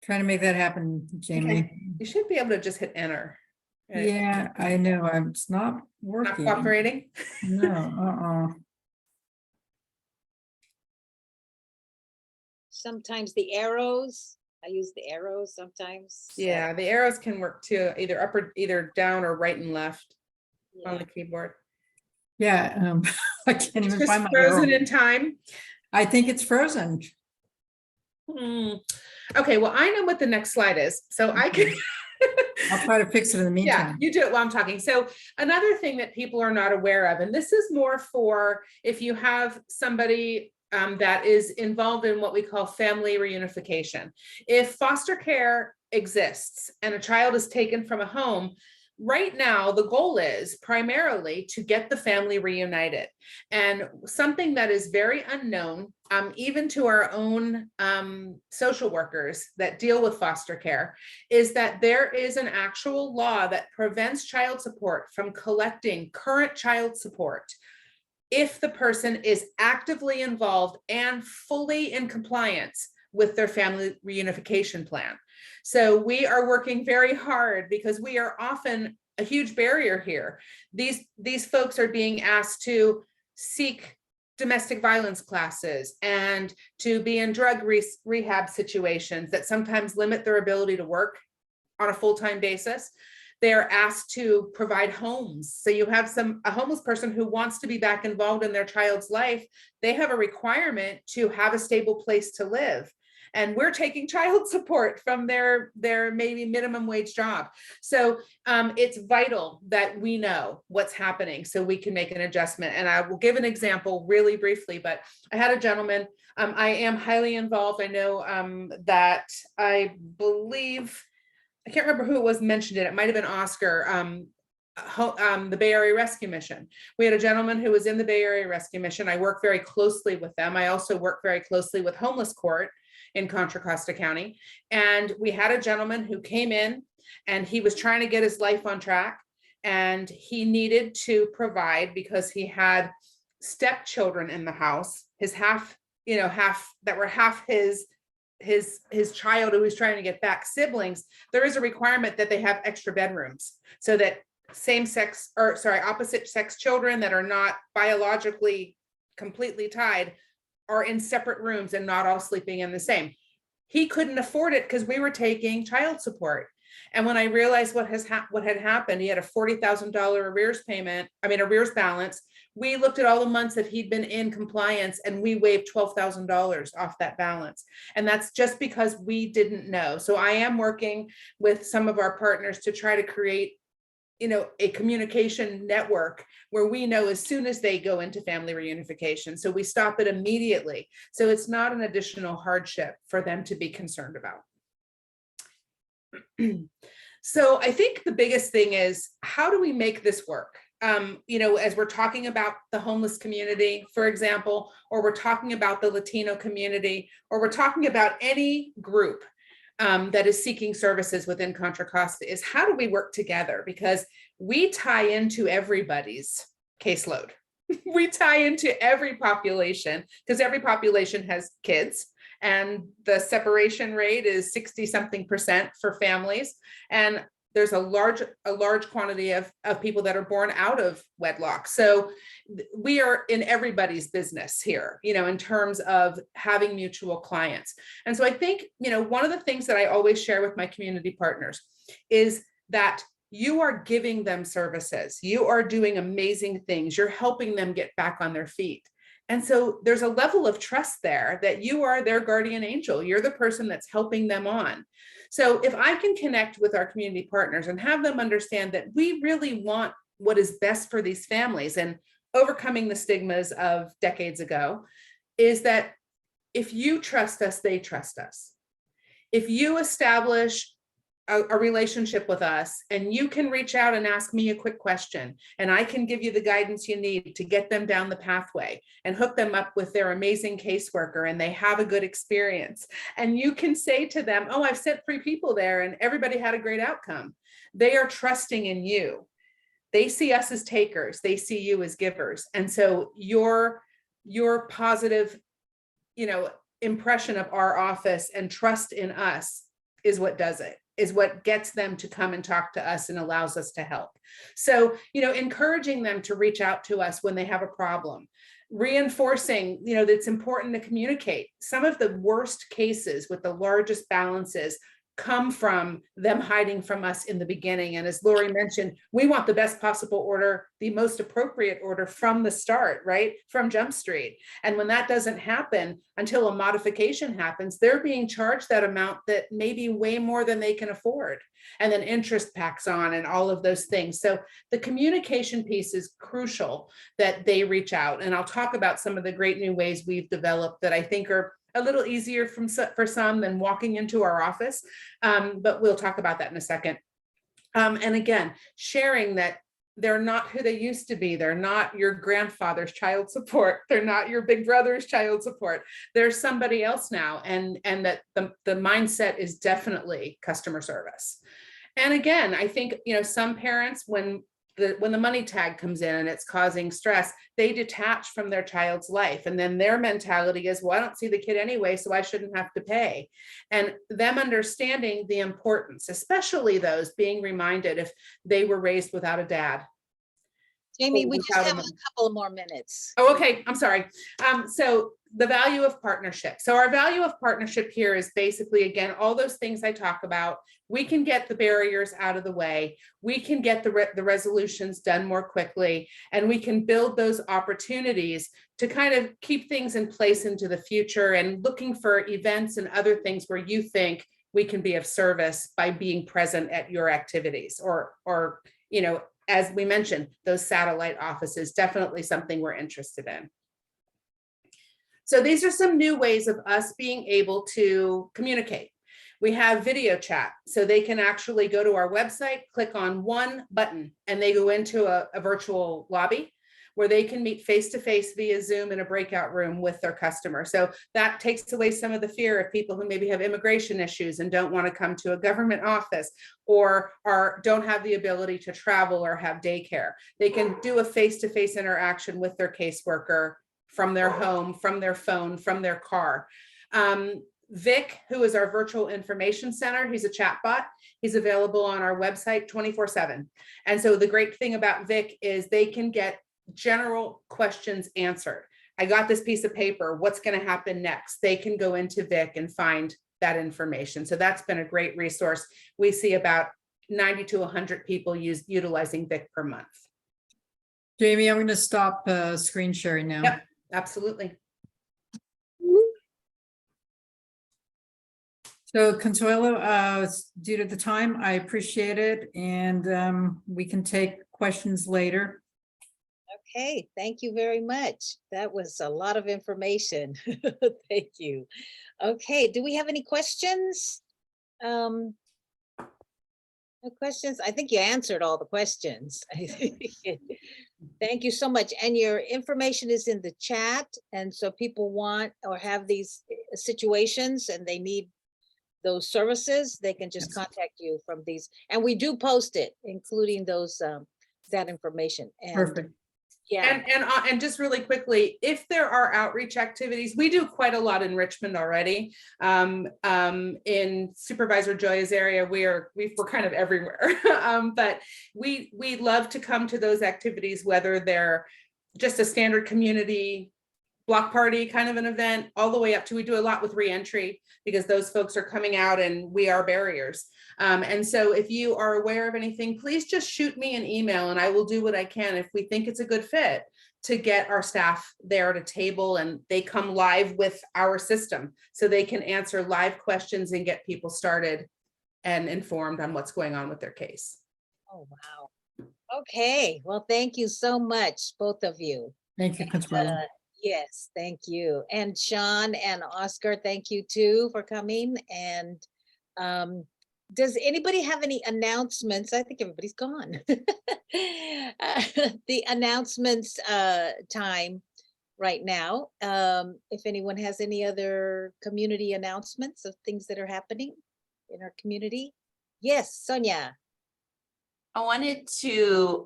Trying to make that happen, Jamie. Okay. You should be able to just hit enter. Right? Yeah, I know. It's not Not working. cooperating. No, Sometimes the arrows, I use the arrows sometimes. Yeah, the arrows can work too, either down or right and left on Yeah. the keyboard. Yeah, I can't It's even just find my frozen arrow. in time. I think it's frozen. Okay, well, I know what the next slide is, so I can. I'll try to fix it in the Yeah, meantime. you do it while I'm talking. So another thing that people are not aware of, and this is more for if you have somebody that is involved in what we call family reunification. If foster care exists and a child is taken from a home, right now, the goal is primarily to get the family reunited. And something that is very unknown, even to our own social workers that deal with foster care, is that there is an actual law that prevents child support from collecting current child support if the person is actively involved and fully in compliance with their family reunification plan. So we are working very hard because we are often a huge barrier here. These folks are being asked to seek domestic violence classes and to be in drug rehab situations that sometimes limit their ability to work on a full-time basis. They're asked to provide homes. So you have a homeless person who wants to be back involved in their child's life. They have a requirement to have a stable place to live. And we're taking child support from their maybe minimum wage job. So it's vital that we know what's happening so we can make an adjustment. And I will give an example really briefly, but I had a gentleman, I am highly involved. I know that I believe, I can't remember who it was mentioned it. It might've been Oscar, the Bay Area Rescue Mission. We had a gentleman who was in the Bay Area Rescue Mission. I work very closely with them. I also work very closely with Homeless Court in Contra Costa County. And we had a gentleman who came in and he was trying to get his life on track. And he needed to provide, because he had stepchildren in the house, his half that were half his child who was trying to get back siblings. There is a requirement that they have extra bedrooms so that opposite sex children that are not biologically completely tied are in separate rooms and not all sleeping in the same. He couldn't afford it because we were taking child support. And when I realized what had happened, he had a $40,000 arrears balance. We looked at all the months that he'd been in compliance and we waived $12,000 off that balance. And that's just because we didn't know. So I am working with some of our partners to try to create, a communication network where we know as soon as they go into family reunification. So we stop it immediately. So it's not an additional hardship for them to be concerned about. So I think the biggest thing is, how do we make this work? As we're talking about the homeless community, for example, or we're talking about the Latino community, or we're talking about any group that is seeking services within Contra Costa, is how do we work together? Because we tie into everybody's caseload. We tie into every population because every population has kids and the separation rate is 60-something% for families. And there's a large quantity of people that are born out of wedlock. So we are in everybody's business here, in terms of having mutual clients. And so I think, one of the things that I always share with my community partners is that you are giving them services. You are doing amazing things. You're helping them get back on their feet. And so there's a level of trust there that you are their guardian angel. You're the person that's helping them on. So if I can connect with our community partners and have them understand that we really want what is best for these families and overcoming the stigmas of decades ago, is that if you trust us, they trust us. If you establish a relationship with us and you can reach out and ask me a quick question and I can give you the guidance you need to get them down the pathway and hook them up with their amazing caseworker and they have a good experience, and you can say to them, oh, I've sent 3 people there and everybody had a great outcome. They are trusting in you. They see us as takers, they see you as givers. And so your positive, impression of our office and trust in us is what does it, is what gets them to come and talk to us and allows us to help. So, encouraging them to reach out to us when they have a problem, reinforcing, that it's important to communicate. Some of the worst cases with the largest balances come from them hiding from us in the beginning. And as Lori mentioned, we want the best possible order, the most appropriate order from the start, right? From Jump Street. And when that doesn't happen until a modification happens, they're being charged that amount that may be way more than they can afford. And then interest packs on and all of those things. So the communication piece is crucial, that they reach out. And I'll talk about some of the great new ways we've developed that I think are a little easier for some than walking into our office. But we'll talk about that in a second. And again, sharing that they're not who they used to be. They're not your grandfather's child support. They're not your big brother's child support. There's somebody else now. And that the mindset is definitely customer service. And again, I think, some parents, when the money tag comes in and it's causing stress, they detach from their child's life. And then their mentality is, well, I don't see the kid anyway, so I shouldn't have to pay. And them understanding the importance, especially those being reminded if they were raised without a dad. Jamie, we just have a couple more minutes. Oh, okay. I'm sorry. So the value of partnership. So our value of partnership here is basically, again, all those things I talk about. We can get the barriers out of the way. We can get the resolutions done more quickly, and we can build those opportunities to kind of keep things in place into the future, and looking for events and other things where you think we can be of service by being present at your activities, or as we mentioned, those satellite offices, definitely something we're interested in. So these are some new ways of us being able to communicate. We have video chat, so they can actually go to our website, click on one button, and they go into a virtual lobby where they can meet face-to-face via Zoom in a breakout room with their customer. So that takes away some of the fear of people who maybe have immigration issues and don't want to come to a government office, or don't have the ability to travel or have daycare. They can do a face-to-face interaction with their caseworker from their home, from their phone, from their car. Vic, who is our virtual information center, he's a chatbot. He's available on our website 24/7. And so the great thing about Vic is they can get general questions answered. I got this piece of paper, what's going to happen next? They can go into Vic and find that information. So that's been a great resource. We see about 90 to 100 people utilizing Vic per month. Jamie, I'm going to stop screen sharing now. Yep, absolutely. So Consuelo, due to the time, I appreciate it, and we can take questions later. Okay, thank you very much. That was a lot of information. Thank you. Okay, do we have any questions? No questions? I think you answered all the questions. Thank you so much. And your information is in the chat. And so people want or have these situations and they need those services, they can just contact you from these. And we do post it, including those that information. And Perfect. Yeah, And just really quickly, if there are outreach activities, we do quite a lot in Richmond already. In Supervisor Joya's area, we're kind of everywhere. But we love to come to those activities, whether they're just a standard community block party kind of an event, all the way up to, we do a lot with reentry because those folks are coming out and we are barriers. And so if you are aware of anything, please just shoot me an email and I will do what I can if we think it's a good fit to get our staff there at a table and they come live with our system so they can answer live questions and get people started and informed on what's going on with their case. oh, wow. Okay, well, thank you so much, both of you. Thank you, Consuelo. Yes, thank you. And Sean and Oscar, thank you too for coming. And does anybody have any announcements? I think everybody's gone. The announcements time right now. If anyone has any other community announcements of things that are happening in our community. Yes, Sonia. I wanted to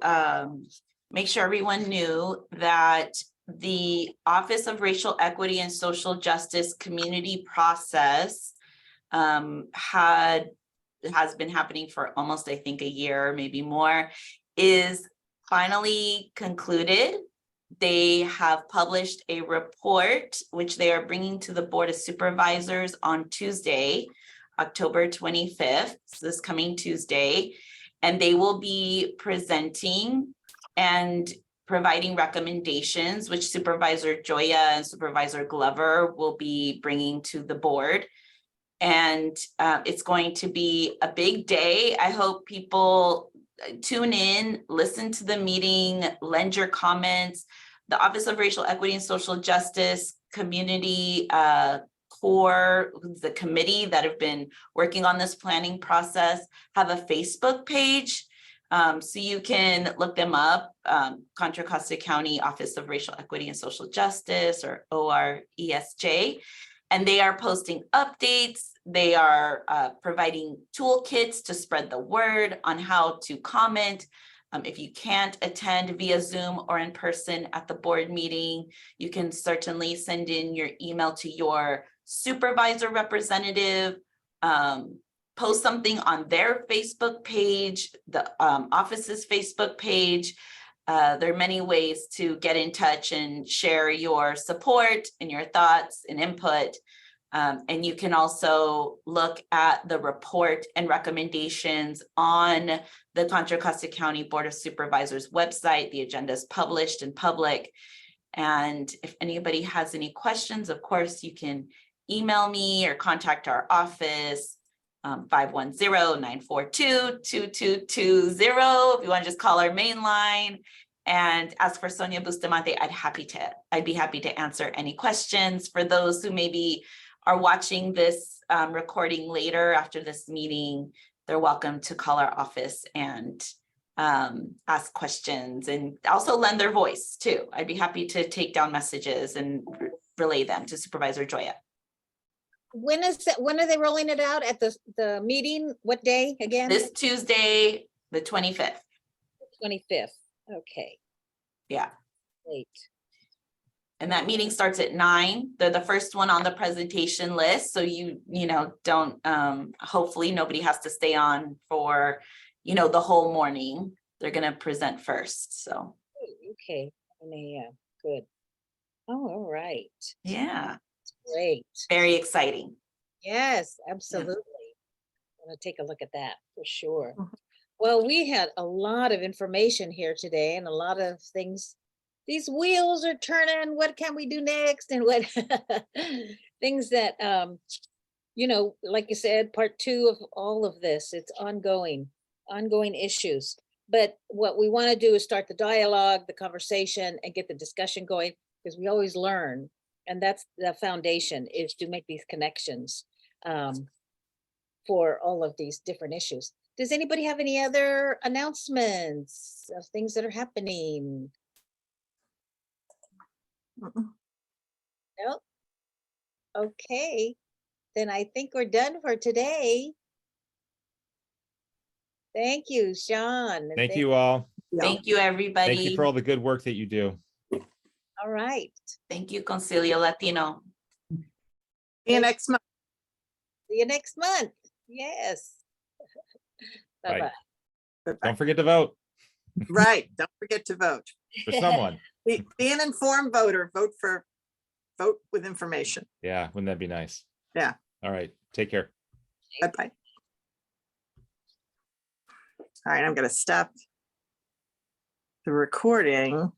make sure everyone knew that the Office of Racial Equity and Social Justice community process has been happening for almost, I think, a year, maybe more, is finally concluded. They have published a report, which they are bringing to the Board of Supervisors on Tuesday, October 25th, so this coming Tuesday, and they will be presenting and providing recommendations, which Supervisor Joya and Supervisor Glover will be bringing to the board. And it's going to be a big day. I hope people tune in, listen to the meeting, lend your comments. The Office of Racial Equity and Social Justice Community Core, the committee that have been working on this planning process, have a Facebook page. So you can look them up, Contra Costa County Office of Racial Equity and Social Justice, or ORESJ. And they are posting updates. They are providing toolkits to spread the word on how to comment. If you can't attend via Zoom or in person at the board meeting, you can certainly send in your email to your supervisor representative, post something on their Facebook page, the office's Facebook page. There are many ways to get in touch and share your support and your thoughts and input. And you can also look at the report and recommendations on the Contra Costa County Board of Supervisors website. The agenda is published in public. And if anybody has any questions, of course, you can email me or contact our office, 510-942-2220. If you want to just call our main line and ask for Sonia Bustamante, I'd be happy to answer any questions. For those who maybe are watching this recording later after this meeting, they're welcome to call our office and ask questions and also lend their voice too. I'd be happy to take down messages and relay them to Supervisor Joya. When are they rolling it out at the meeting? What day again? This Tuesday, the 25th. 25th. Okay, Yeah. great. And that meeting starts at 9. They're the first one on the presentation list. So you don't, hopefully nobody has to stay on for, the whole morning. They're going to present first. So. Okay, 9 a.m. Good. Oh, all right. Yeah. Great. Very exciting. Yes, absolutely. I'm gonna take a look at that for sure. Well, we had a lot of information here today and a lot of things. These wheels are turning. What can we do next? And what things that, like you said, part 2 of all of this, it's ongoing issues. But what we want to do is start the dialogue, the conversation, and get the discussion going, because we always learn. And that's the foundation, is to make these connections for all of these different issues. Does anybody have any other announcements of things that are happening? No? Okay, then I think we're done for today. Thank you, Sean. and Thank you all. Yeah. Thank you, everybody. Thank you for all the good work that you do. All right. Thank you, Concilio Latino. See you next month. See you next month. Yes. Bye. Bye-bye. Goodbye. Don't forget to vote Right, don't forget to vote. for someone. Be an informed voter, vote with information. Yeah, wouldn't that be nice? Yeah. All right, take care. Bye-bye. All right, I'm gonna stop the recording.